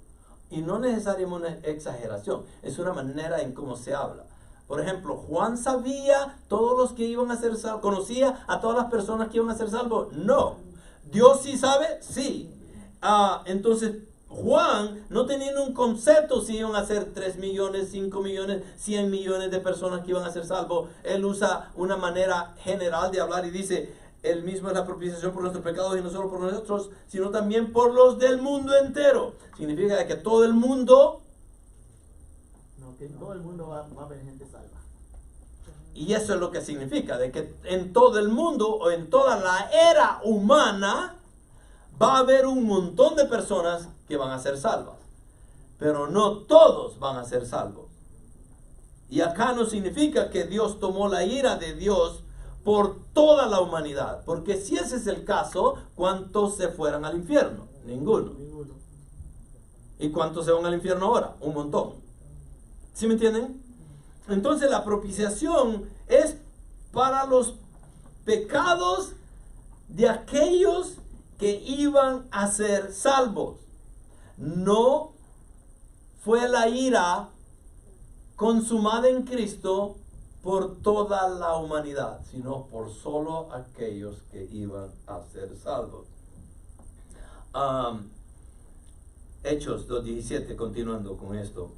y no necesariamente una exageración, es una manera en cómo se habla. Por ejemplo, Juan sabía todos los que iban a ser salvos, conocía a todas las personas que iban a ser salvos. No. Dios sí sabe, sí. Entonces Juan, no teniendo un concepto si iban a ser 3 millones, 5 millones, 100 millones de personas que iban a ser salvos, él usa una manera general de hablar y dice, él mismo es la propiciación por nuestros pecados, y no solo por nosotros, sino también por los del mundo entero. Significa que todo el mundo, No, que en todo el mundo va a haber gente salva. y eso es lo que significa, de que en todo el mundo, o en toda la era humana, va a haber un montón de personas que van a ser salvas, pero no todos van a ser salvos. Y acá no significa que Dios tomó la ira de Dios por toda la humanidad, porque si ese es el caso, ¿cuántos se fueran al infierno? Ninguno. Ninguno. ¿Y cuántos se van al infierno ahora? Un montón. ¿Sí me entienden? Entonces la propiciación es para los pecados de aquellos que iban a ser salvos. No fue la ira consumada en Cristo por toda la humanidad, sino por solo aquellos que iban a ser salvos. Hechos 2:17, continuando con esto.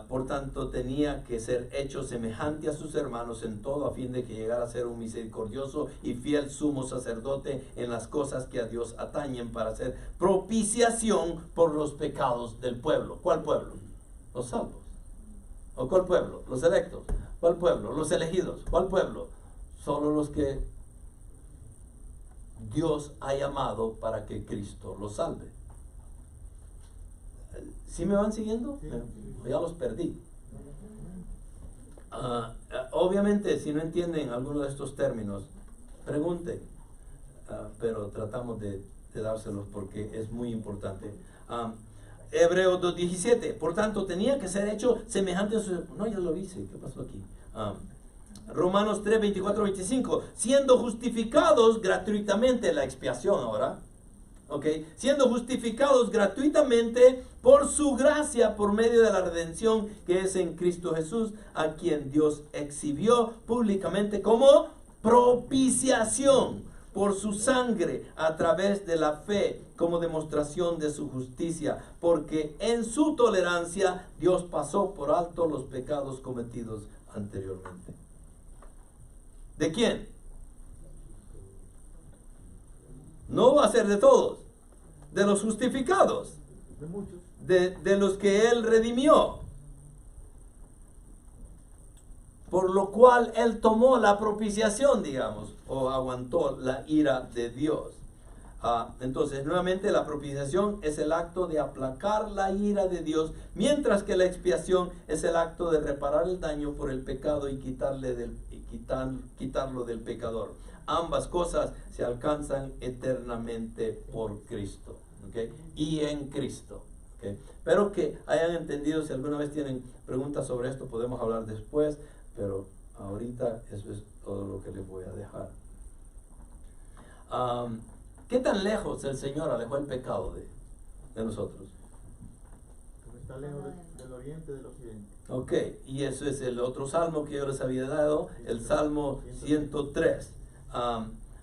Por tanto, tenía que ser hecho semejante a sus hermanos en todo, a fin de que llegara a ser un misericordioso y fiel sumo sacerdote en las cosas que a Dios atañen, para hacer propiciación por los pecados del pueblo. ¿Cuál pueblo? Los salvos. ¿O cuál pueblo? Los electos. ¿Cuál pueblo? Los elegidos. ¿Cuál pueblo? Solo los que Dios ha llamado para que Cristo los salve. ¿Sí me van siguiendo? Sí. Ya los perdí. Obviamente, si no entienden alguno de estos términos, pregunten, pero tratamos de dárselos porque es muy importante. Hebreos 2:17, por tanto tenía que ser hecho semejante a su... No, ya lo hice, ¿qué pasó aquí? Romanos 3, 24, 25. Siendo justificados gratuitamente, la expiación ahora. ¿Ok? Siendo justificados gratuitamente por su gracia, por medio de la redención que es en Cristo Jesús, a quien Dios exhibió públicamente como propiciación por su sangre a través de la fe, como demostración de su justicia, porque en su tolerancia Dios pasó por alto los pecados cometidos anteriormente. ¿De quién? No va a ser de todos, de los justificados, De muchos. de los que Él redimió. Por lo cual Él tomó la propiciación, digamos, o aguantó la ira de Dios. Entonces, nuevamente, la propiciación es el acto de aplacar la ira de Dios, mientras que la expiación es el acto de reparar el daño por el pecado y quitarlo del pecador. Ambas cosas se alcanzan eternamente por Cristo, ¿okay? Y en Cristo, ¿okay? Pero que hayan entendido. Si alguna vez tienen preguntas sobre esto, podemos hablar después, pero ahorita eso es todo lo que les voy a dejar. ¿Qué tan lejos el Señor alejó el pecado de nosotros? Porque está lejos del oriente y del occidente. Ok, y eso es el otro salmo que yo les había dado, el Salmo 103.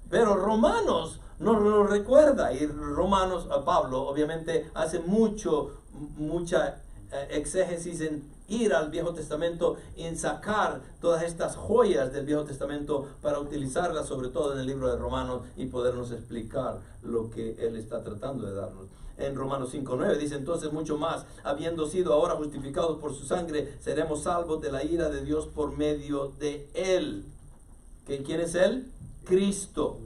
Pero Romanos nos lo recuerda, y Romanos, Pablo obviamente hace mucha exégesis en ir al Viejo Testamento, en sacar todas estas joyas del Viejo Testamento para utilizarlas sobre todo en el libro de Romanos y podernos explicar lo que él está tratando de darnos. En Romanos 5:9 dice: entonces mucho más, habiendo sido ahora justificados por su sangre, seremos salvos de la ira de Dios por medio de él. ¿Quién es él? Cristo.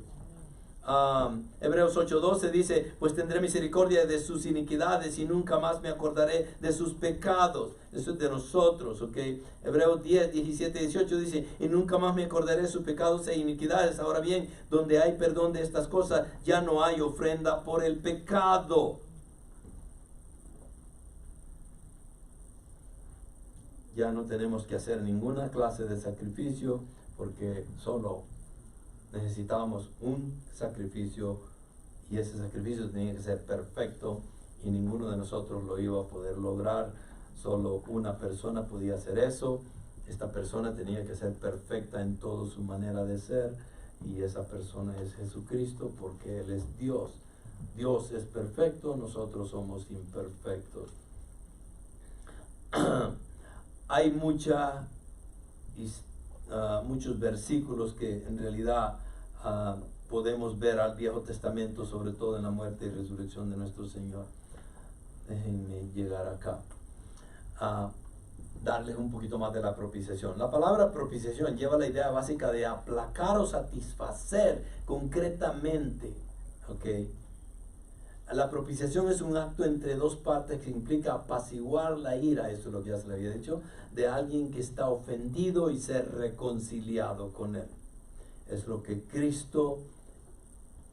Hebreos 8:12 dice: pues tendré misericordia de sus iniquidades y nunca más me acordaré de sus pecados. Eso es de nosotros, ¿ok? Hebreos 10, 17, 18 dice: y nunca más me acordaré de sus pecados e iniquidades. Ahora bien, donde hay perdón de estas cosas, ya no hay ofrenda por el pecado. Ya no tenemos que hacer ninguna clase de sacrificio, porque solo necesitábamos un sacrificio, y ese sacrificio tenía que ser perfecto, y ninguno de nosotros lo iba a poder lograr. Solo una persona podía hacer eso. Esta persona tenía que ser perfecta en toda su manera de ser, y esa persona es Jesucristo, porque Él es Dios. Dios es perfecto, nosotros somos imperfectos. Hay muchos versículos que en realidad podemos ver al Viejo Testamento, sobre todo en la muerte y resurrección de nuestro Señor. Déjenme llegar acá a darles un poquito más de la propiciación. La palabra propiciación lleva la idea básica de aplacar o satisfacer concretamente, ¿ok? La propiciación es un acto entre dos partes que implica apaciguar la ira, eso es lo que ya se le había dicho, de alguien que está ofendido y ser reconciliado con él. Es lo que Cristo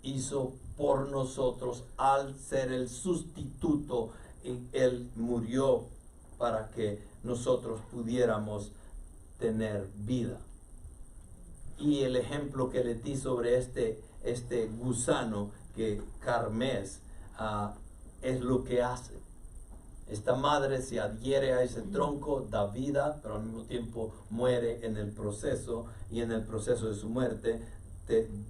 hizo por nosotros al ser el sustituto, y Él murió para que nosotros pudiéramos tener vida. Y el ejemplo que le di sobre este gusano que carmes, es lo que hace. Esta madre se adhiere a ese tronco, da vida, pero al mismo tiempo muere en el proceso, y en el proceso de su muerte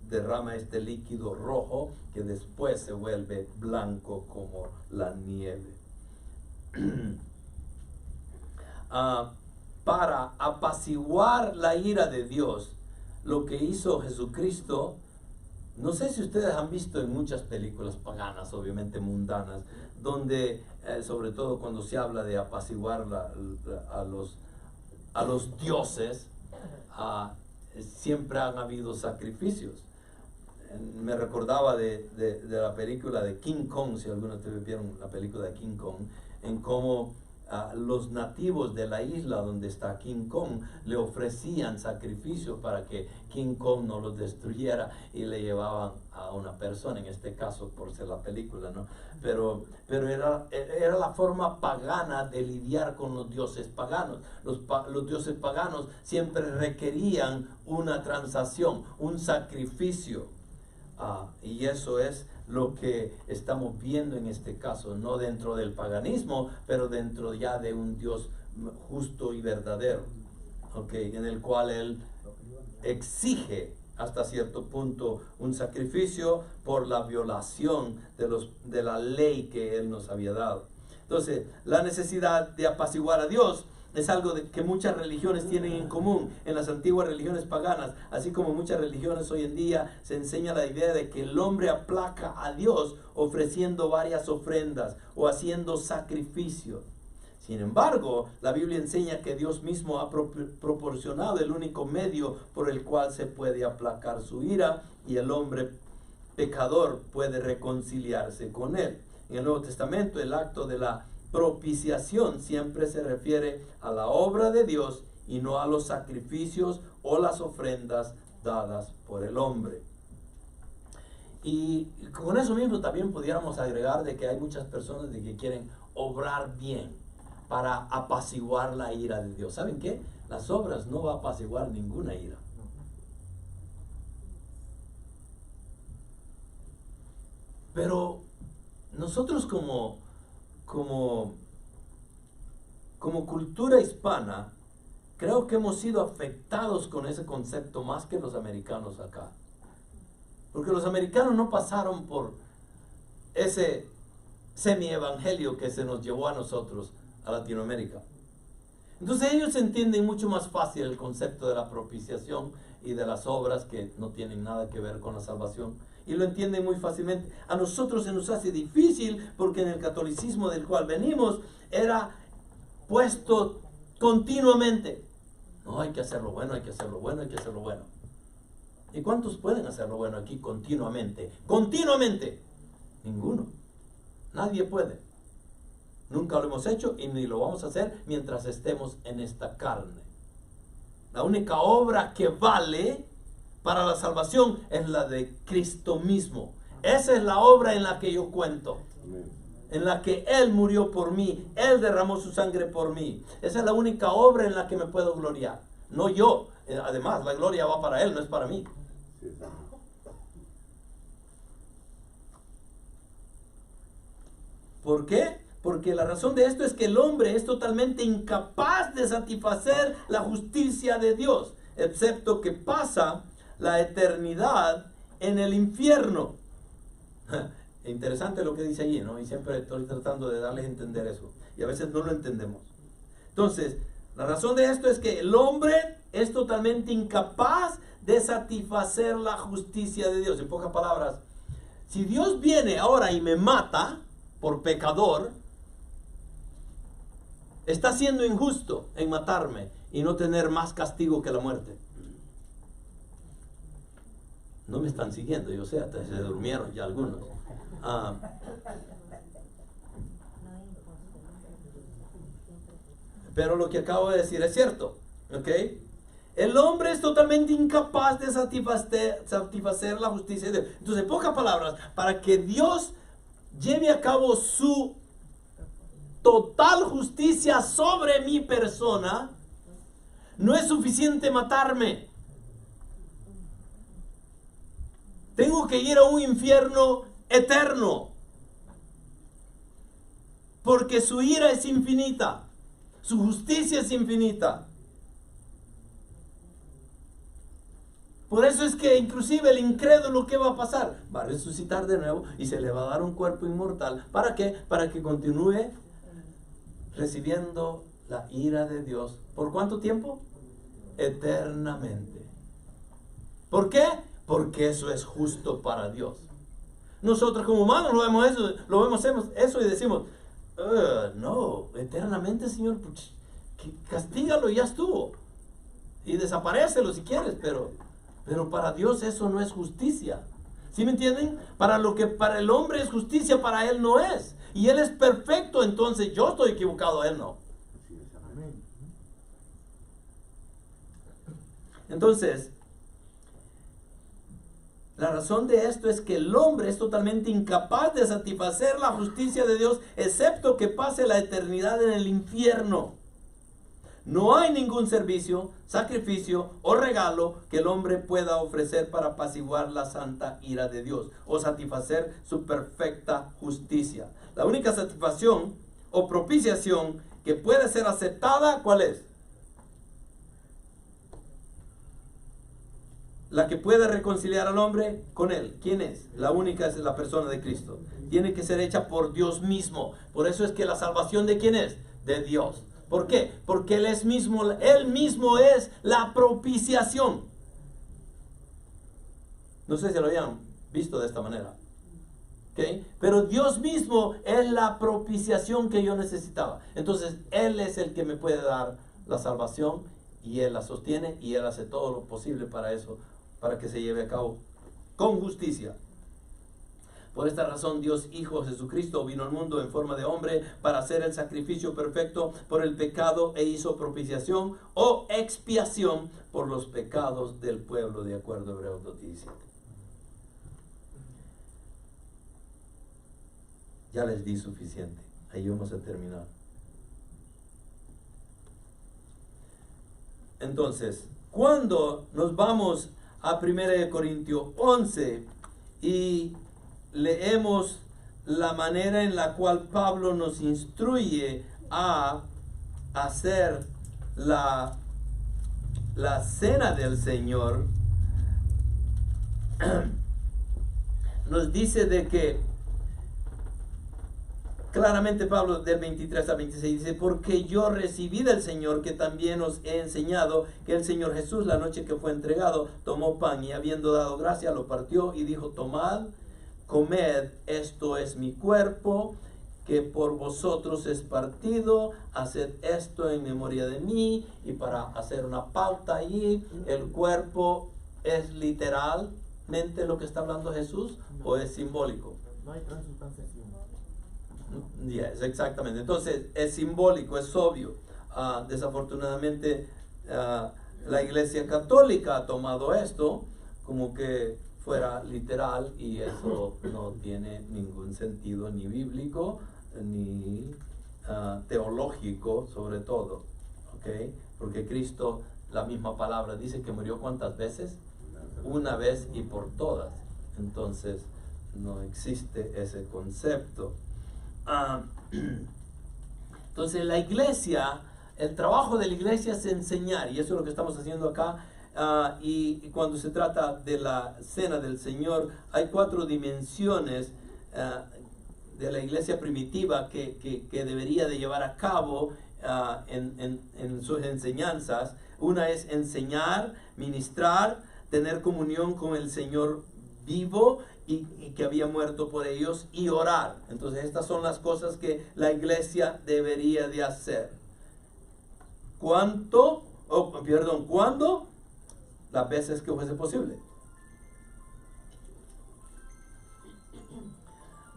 derrama este líquido rojo que después se vuelve blanco como la nieve. Para apaciguar la ira de Dios, lo que hizo Jesucristo, no sé si ustedes han visto en muchas películas paganas, obviamente mundanas, donde sobre todo cuando se habla de apaciguar a los dioses, siempre han habido sacrificios. Me recordaba de la película de King Kong, si algunos de ustedes vieron la película de King Kong, en cómo los nativos de la isla donde está King Kong le ofrecían sacrificio para que King Kong no los destruyera y le llevaban a una persona, en este caso por ser la película, ¿no? Pero era la forma pagana de lidiar con los dioses paganos. Los dioses paganos siempre requerían una transacción, un sacrificio. Y eso es lo que estamos viendo en este caso, no dentro del paganismo, pero dentro ya de un Dios justo y verdadero, en el cual Él exige hasta cierto punto un sacrificio por la violación de la ley que Él nos había dado. Entonces, la necesidad de apaciguar a Dios es algo que muchas religiones tienen en común. En las antiguas religiones paganas, así como muchas religiones hoy en día, se enseña la idea de que el hombre aplaca a Dios ofreciendo varias ofrendas o haciendo sacrificios. Sin embargo, la Biblia enseña que Dios mismo ha proporcionado el único medio por el cual se puede aplacar su ira y el hombre pecador puede reconciliarse con Él. En el Nuevo Testamento, el acto de la propiciación siempre se refiere a la obra de Dios y no a los sacrificios o las ofrendas dadas por el hombre. Y con eso mismo también pudiéramos agregar de que hay muchas personas de que quieren obrar bien para apaciguar la ira de Dios. ¿Saben qué? Las obras no va a apaciguar ninguna ira. Pero nosotros como cultura hispana, creo que hemos sido afectados con ese concepto más que los americanos acá. Porque los americanos no pasaron por ese semi-evangelio que se nos llevó a nosotros, a Latinoamérica. Entonces ellos entienden mucho más fácil el concepto de la propiciación y de las obras que no tienen nada que ver con la salvación. Y lo entienden muy fácilmente. A nosotros se nos hace difícil porque en el catolicismo del cual venimos era puesto continuamente. No, hay que hacer lo bueno, hay que hacer lo bueno, hay que hacer lo bueno. ¿Y cuántos pueden hacer lo bueno aquí continuamente? Continuamente. Ninguno. Nadie puede. Nunca lo hemos hecho y ni lo vamos a hacer mientras estemos en esta carne. La única obra que vale para la salvación es la de Cristo mismo. Esa es la obra en la que yo cuento. En la que Él murió por mí. Él derramó su sangre por mí. Esa es la única obra en la que me puedo gloriar. No yo. Además, la gloria va para Él, no es para mí. ¿Por qué? Porque la razón de esto es que el hombre es totalmente incapaz de satisfacer la justicia de Dios, excepto que pasa la eternidad en el infierno. Interesante lo que dice allí, ¿no? Y siempre estoy tratando de darles a entender eso. Y a veces no lo entendemos. Entonces, la razón de esto es que el hombre es totalmente incapaz de satisfacer la justicia de Dios. En pocas palabras, si Dios viene ahora y me mata por pecador, está siendo injusto en matarme y no tener más castigo que la muerte. No me están siguiendo, yo sé, hasta se durmieron ya algunos. Pero lo que acabo de decir es cierto, ¿ok? El hombre es totalmente incapaz de satisfacer la justicia de Dios. Entonces, en pocas palabras, para que Dios lleve a cabo su total justicia sobre mi persona, no es suficiente matarme. Tengo que ir a un infierno eterno. Porque su ira es infinita. Su justicia es infinita. Por eso es que inclusive el incrédulo, ¿qué va a pasar? Va a resucitar de nuevo y se le va a dar un cuerpo inmortal. ¿Para qué? Para que continúe recibiendo la ira de Dios. ¿Por cuánto tiempo? Eternamente. ¿Por qué? Porque eso es justo para Dios. Nosotros como humanos lo vemos eso y decimos, no, eternamente, Señor, castígalo y ya estuvo. Y desaparécelo si quieres, pero para Dios eso no es justicia. ¿Sí me entienden? Para lo que para el hombre es justicia, para Él no es. Y Él es perfecto, entonces yo estoy equivocado, Él no. Entonces, la razón de esto es que el hombre es totalmente incapaz de satisfacer la justicia de Dios, excepto que pase la eternidad en el infierno. No hay ningún servicio, sacrificio o regalo que el hombre pueda ofrecer para apaciguar la santa ira de Dios o satisfacer su perfecta justicia. La única satisfacción o propiciación que puede ser aceptada, ¿cuál es? La que puede reconciliar al hombre con él. ¿Quién es? La única es la persona de Cristo. Tiene que ser hecha por Dios mismo. Por eso es que la salvación, ¿de quién es? De Dios. ¿Por qué? Porque Él mismo es la propiciación. No sé si lo habían visto de esta manera. ¿Okay? Pero Dios mismo es la propiciación que yo necesitaba. Entonces Él es el que me puede dar la salvación y Él la sostiene y Él hace todo lo posible para eso, para que se lleve a cabo con justicia. Por esta razón Dios Hijo Jesucristo vino al mundo en forma de hombre para hacer el sacrificio perfecto por el pecado e hizo propiciación o expiación por los pecados del pueblo, de acuerdo a Hebreos 2:17. Ya les di suficiente. Ahí vamos a terminar. Entonces, cuando nos vamos a 1 Corintios 11 y leemos la manera en la cual Pablo nos instruye a hacer la cena del Señor, nos dice de que claramente Pablo del 23 al 26 dice: porque yo recibí del Señor que también os he enseñado, que el Señor Jesús, la noche que fue entregado, tomó pan y habiendo dado gracia lo partió y dijo: tomad, comed, esto es mi cuerpo que por vosotros es partido, haced esto en memoria de mí. Y para hacer una pauta allí, el cuerpo es literalmente lo que está hablando Jesús o es simbólico. No hay transubstanciación. Yes, exactamente. Entonces es simbólico, es obvio. Desafortunadamente la Iglesia Católica ha tomado esto como que fuera literal y eso no tiene ningún sentido ni bíblico ni teológico, sobre todo, ¿okay? Porque Cristo, la misma palabra dice que murió ¿cuántas veces? Una vez y por todas. Entonces no existe ese concepto. Entonces la iglesia, el trabajo de la iglesia es enseñar, y eso es lo que estamos haciendo acá. Y cuando se trata de la cena del Señor, hay 4 dimensiones de la iglesia primitiva que debería de llevar a cabo en sus enseñanzas. Una es enseñar, ministrar, tener comunión con el Señor vivo y que había muerto por ellos, y orar. Entonces estas son las cosas que la iglesia debería de hacer. ¿Cuándo? Las veces que fuese posible.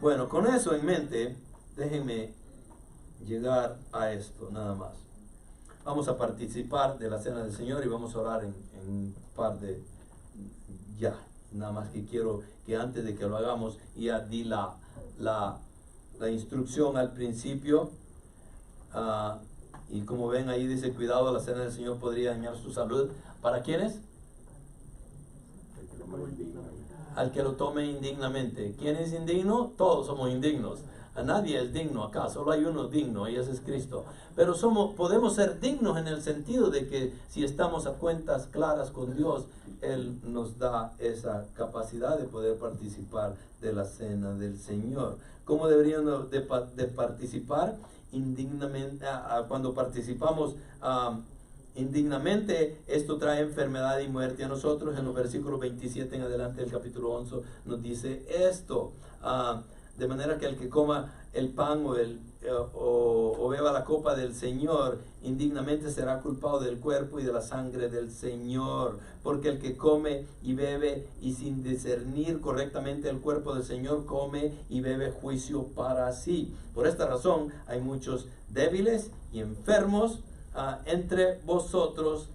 Bueno, con eso en mente, déjenme llegar a esto nada más. Vamos a participar de la cena del Señor y vamos a orar en un par de... Nada más que quiero que antes de que lo hagamos, ya di la instrucción al principio. Y como ven ahí dice: cuidado, la cena del Señor podría dañar su salud. ¿Para quiénes? Al que lo tome indignamente. ¿Quién es indigno? Todos somos indignos. A nadie es digno acá, solo hay uno digno y ese es Cristo. Pero podemos ser dignos en el sentido de que si estamos a cuentas claras con Dios, Él nos da esa capacidad de poder participar de la cena del Señor. ¿Cómo deberían de participar? Indignamente. Cuando participamos indignamente, esto trae enfermedad y muerte a nosotros. En los versículos 27 en adelante del capítulo 11 nos dice esto: de manera que el que coma el pan o beba la copa del Señor indignamente será culpado del cuerpo y de la sangre del Señor. Porque el que come y bebe y sin discernir correctamente el cuerpo del Señor, come y bebe juicio para sí. Por esta razón hay muchos débiles y enfermos entre vosotros,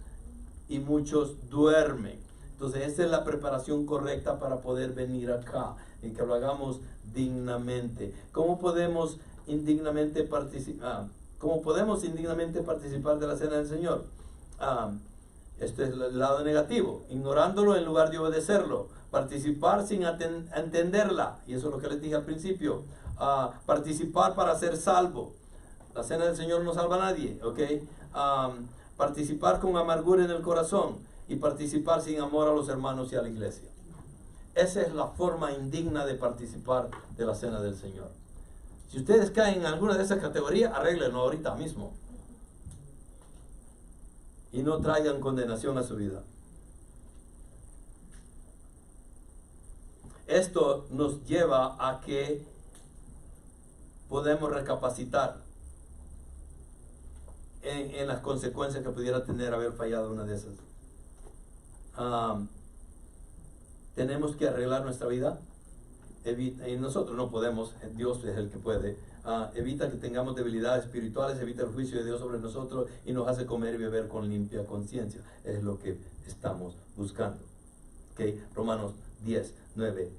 y muchos duermen. Entonces, esa es la preparación correcta para poder venir acá y que lo hagamos dignamente. ¿Cómo podemos indignamente participar? ¿Cómo podemos indignamente participar de la cena del Señor? Este es el lado negativo, ignorándolo en lugar de obedecerlo, participar sin entenderla, y eso es lo que les dije al principio, participar para ser salvo. La cena del Señor no salva a nadie, ¿ok? Participar con amargura en el corazón y participar sin amor a los hermanos y a la iglesia. Esa es la forma indigna de participar de la cena del Señor. Si ustedes caen en alguna de esas categorías, arréglenlo ahorita mismo. Y no traigan condenación a su vida. Esto nos lleva a que podemos recapacitar en las consecuencias que pudiera tener haber fallado una de esas. Tenemos que arreglar nuestra vida. Y nosotros no podemos, Dios es el que puede. Evita que tengamos debilidades espirituales, evita el juicio de Dios sobre nosotros y nos hace comer y beber con limpia conciencia. Es lo que estamos buscando. Okay. Romanos 10, 9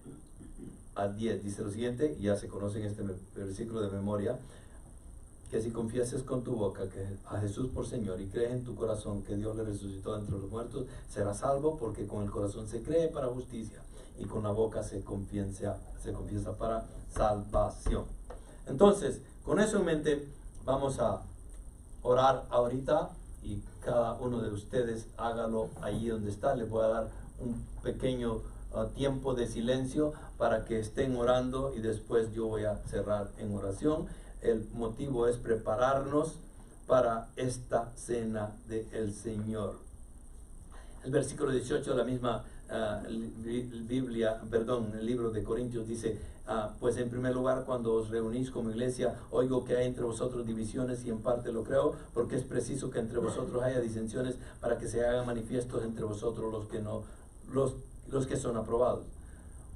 a 10 dice lo siguiente, y ya se conocen este versículo de memoria, que si confieses con tu boca que a Jesús por Señor y crees en tu corazón que Dios le resucitó de entre los muertos, serás salvo, porque con el corazón se cree para justicia y con la boca se confiesa para salvación. Entonces, con eso en mente, vamos a orar ahorita y cada uno de ustedes hágalo allí donde está. Les voy a dar un pequeño tiempo de silencio para que estén orando y después yo voy a cerrar en oración. El motivo es prepararnos para esta cena del Señor. El versículo 18 de la misma el libro de Corintios dice, pues en primer lugar, cuando os reunís como iglesia, oigo que hay entre vosotros divisiones, y en parte lo creo, porque es preciso que entre vosotros haya disensiones para que se hagan manifiestos entre vosotros los que son aprobados.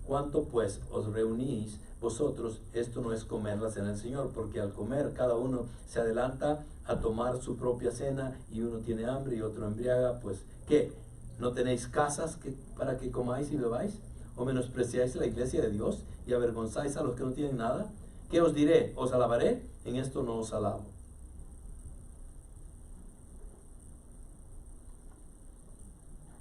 ¿Cuánto pues os reunís vosotros? Esto no es comer la cena del Señor, porque al comer cada uno se adelanta a tomar su propia cena, y uno tiene hambre y otro embriaga. Pues ¿qué? ¿No tenéis casas para que comáis y bebáis? ¿O menospreciáis la iglesia de Dios y avergonzáis a los que no tienen nada? ¿Qué os diré? ¿Os alabaré? En esto no os alabo.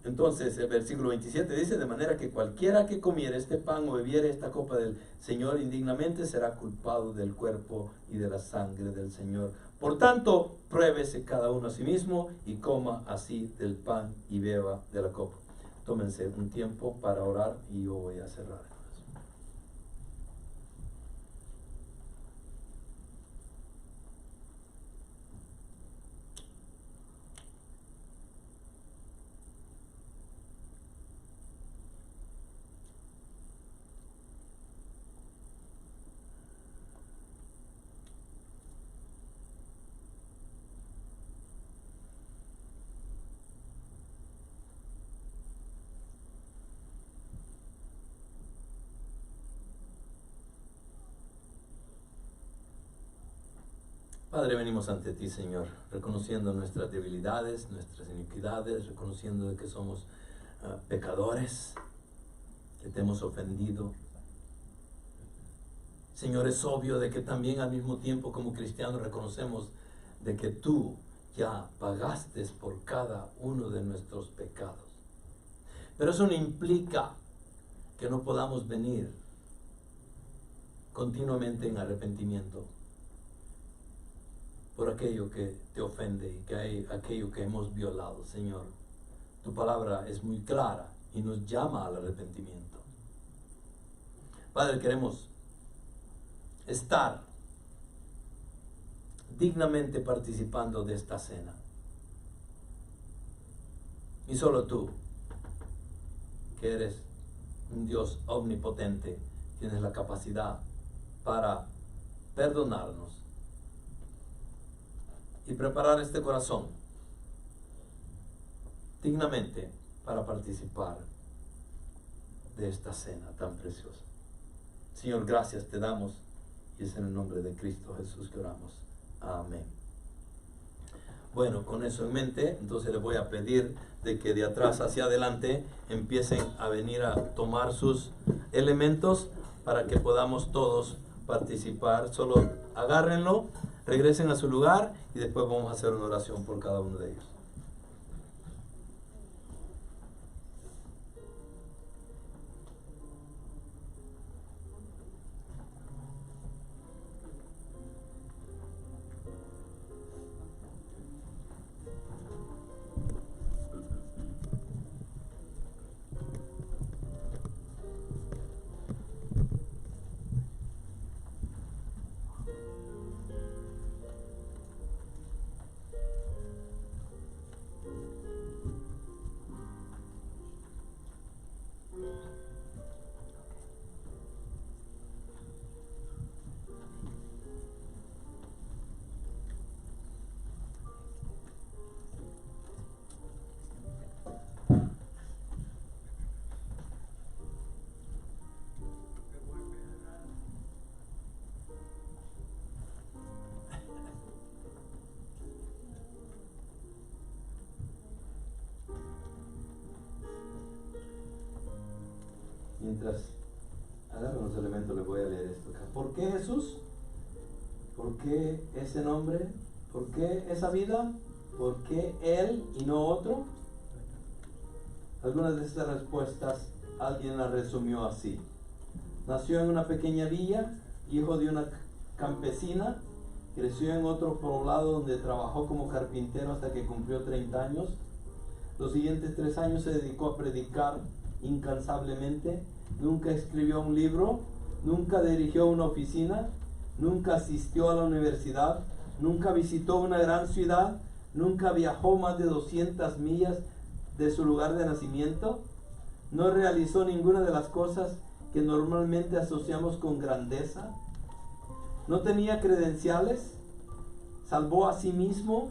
Entonces el versículo 27 dice, de manera que cualquiera que comiere este pan o bebiere esta copa del Señor indignamente será culpado del cuerpo y de la sangre del Señor. Por tanto, pruébese cada uno a sí mismo y coma así del pan y beba de la copa. Tómense un tiempo para orar y yo voy a cerrar. Padre, venimos ante ti, Señor, reconociendo nuestras debilidades, nuestras iniquidades, reconociendo de que somos pecadores, que te hemos ofendido. Señor, es obvio de que también al mismo tiempo como cristianos reconocemos de que tú ya pagaste por cada uno de nuestros pecados. Pero eso no implica que no podamos venir continuamente en arrepentimiento por aquello que te ofende y que hay aquello que hemos violado, Señor. Tu palabra es muy clara y nos llama al arrepentimiento. Padre, queremos estar dignamente participando de esta cena. Y solo tú, que eres un Dios omnipotente, tienes la capacidad para perdonarnos y preparar este corazón dignamente para participar de esta cena tan preciosa. Señor, gracias te damos, y es en el nombre de Cristo Jesús que oramos. Amén. Bueno, con eso en mente, entonces les voy a pedir de que de atrás hacia adelante empiecen a venir a tomar sus elementos para que podamos todos participar. Solo agárrenlo, regresen a su lugar y después vamos a hacer una oración por cada uno de ellos. Mientras agarran los elementos, les voy a leer esto acá. ¿Por qué Jesús? ¿Por qué ese nombre? ¿Por qué esa vida? ¿Por qué Él y no otro? Algunas de estas respuestas alguien las resumió así. Nació en una pequeña villa, hijo de una campesina, creció en otro poblado donde trabajó como carpintero hasta que cumplió 30 años. Los siguientes 3 años se dedicó a predicar incansablemente. Nunca escribió un libro, nunca dirigió una oficina, nunca asistió a la universidad, nunca visitó una gran ciudad, nunca viajó más de 200 millas de su lugar de nacimiento, no realizó ninguna de las cosas que normalmente asociamos con grandeza, no tenía credenciales, salvo a sí mismo,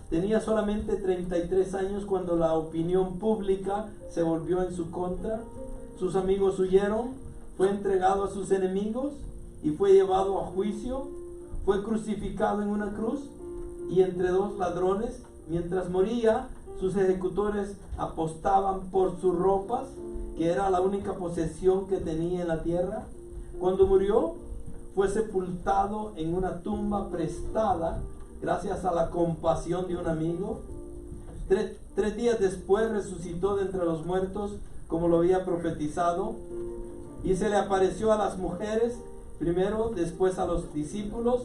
tenía solamente 33 años cuando la opinión pública se volvió en su contra, sus amigos huyeron, fue entregado a sus enemigos y fue llevado a juicio, fue crucificado en una cruz y entre 2 ladrones. Mientras moría, sus ejecutores apostaban por sus ropas, que era la única posesión que tenía en la tierra. Cuando murió, fue sepultado en una tumba prestada gracias a la compasión de un amigo. 3 días después resucitó de entre los muertos, como lo había profetizado, y se le apareció a las mujeres primero, después a los discípulos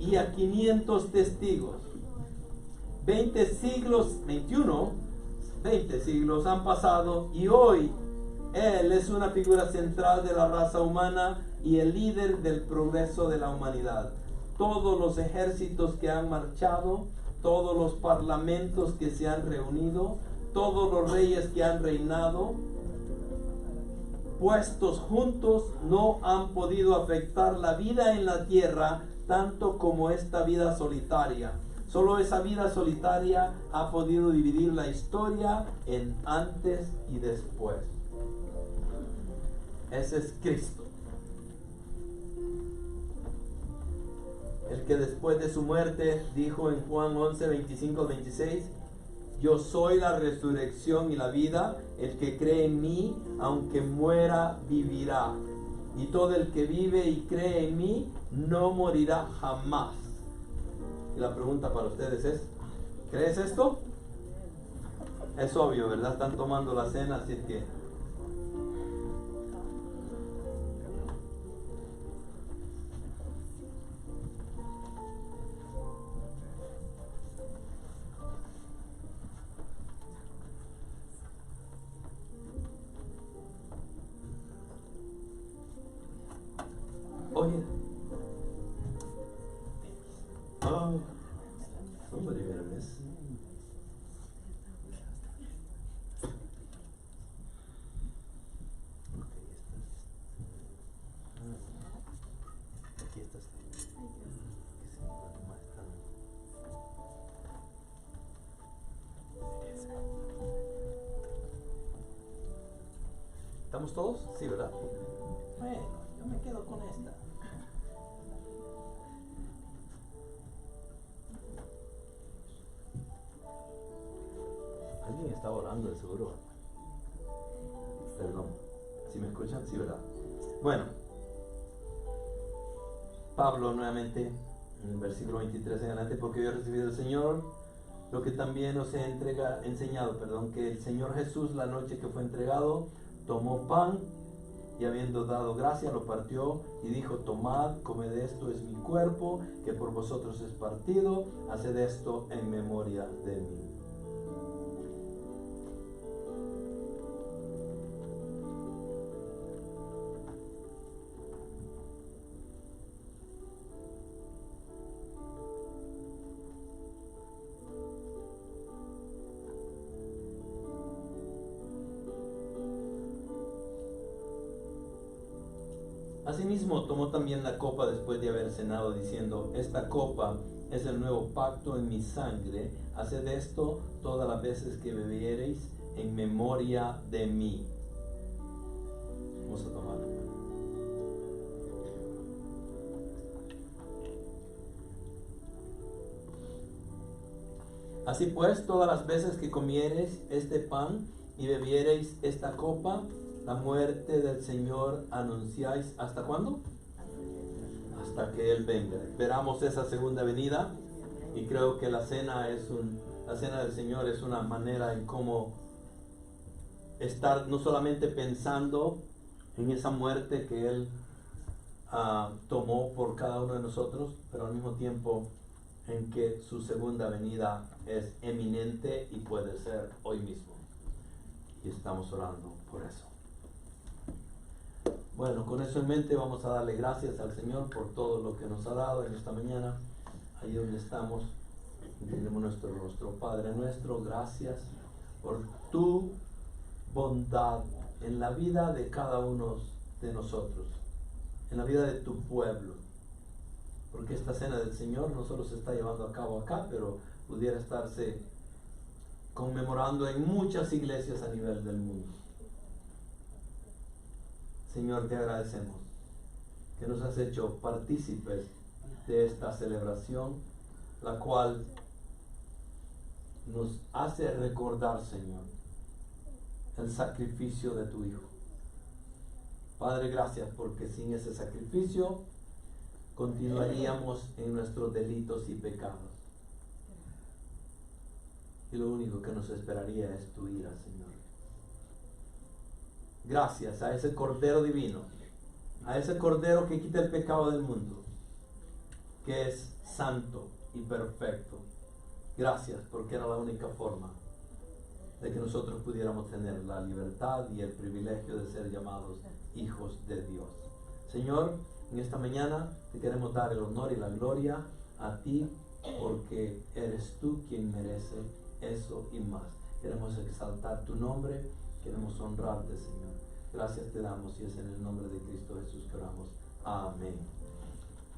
y a 500 testigos. 20 siglos han pasado y hoy Él es una figura central de la raza humana y el líder del progreso de la humanidad. Todos los ejércitos que han marchado, todos los parlamentos que se han reunido, todos los reyes que han reinado, puestos juntos, no han podido afectar la vida en la tierra tanto como esta vida solitaria. Solo esa vida solitaria ha podido dividir la historia en antes y después. Ese es Cristo. El que después de su muerte dijo en Juan 11, 25, 26, yo soy la resurrección y la vida, el que cree en mí, aunque muera, vivirá. Y todo el que vive y cree en mí, no morirá jamás. Y la pregunta para ustedes es, ¿crees esto? Es obvio, ¿verdad? Están tomando la cena, así que... Oye. Oh, somebody better miss. Aquí estás. ¿Estamos todos? Sí, ¿verdad? Bueno, yo me quedo con esta. estaba orando de seguro. Perdón. ¿Sí me escuchan? Sí, ¿verdad? Bueno. Pablo nuevamente, en el versículo 23 en adelante, porque yo he recibido del Señor lo que también os he enseñado, que el Señor Jesús, la noche que fue entregado, tomó pan y habiendo dado gracia, lo partió y dijo: tomad, comed, esto es mi cuerpo, que por vosotros es partido, haced esto en memoria de mí. Asimismo tomó también la copa después de haber cenado, diciendo: esta copa es el nuevo pacto en mi sangre, haced esto todas las veces que bebiereis en memoria de mí. Vamos a tomar. Así pues, todas las veces que comiereis este pan y bebiereis esta copa, la muerte del Señor anunciáis. ¿Hasta cuándo? Hasta que Él venga. Esperamos esa segunda venida, y creo que la cena del Señor es una manera en cómo estar no solamente pensando en esa muerte que Él tomó por cada uno de nosotros, pero al mismo tiempo en que su segunda venida es eminente y puede ser hoy mismo. Y estamos orando por eso. Bueno, con eso en mente vamos a darle gracias al Señor por todo lo que nos ha dado en esta mañana. Ahí donde estamos, tenemos nuestro rostro. Padre nuestro, gracias por tu bondad en la vida de cada uno de nosotros, en la vida de tu pueblo. Porque esta cena del Señor no solo se está llevando a cabo acá, pero pudiera estarse conmemorando en muchas iglesias a nivel del mundo. Señor, te agradecemos que nos has hecho partícipes de esta celebración, la cual nos hace recordar, Señor, el sacrificio de tu Hijo. Padre, gracias, porque sin ese sacrificio continuaríamos en nuestros delitos y pecados. Y lo único que nos esperaría es tu ira, Señor. Gracias a ese Cordero Divino, a ese Cordero que quita el pecado del mundo, que es santo y perfecto. Gracias, porque era la única forma de que nosotros pudiéramos tener la libertad y el privilegio de ser llamados hijos de Dios. Señor, en esta mañana te queremos dar el honor y la gloria a ti, porque eres tú quien merece eso y más. Queremos exaltar tu nombre, queremos honrarte, Señor. Gracias te damos, y es en el nombre de Cristo Jesús que oramos. Amén.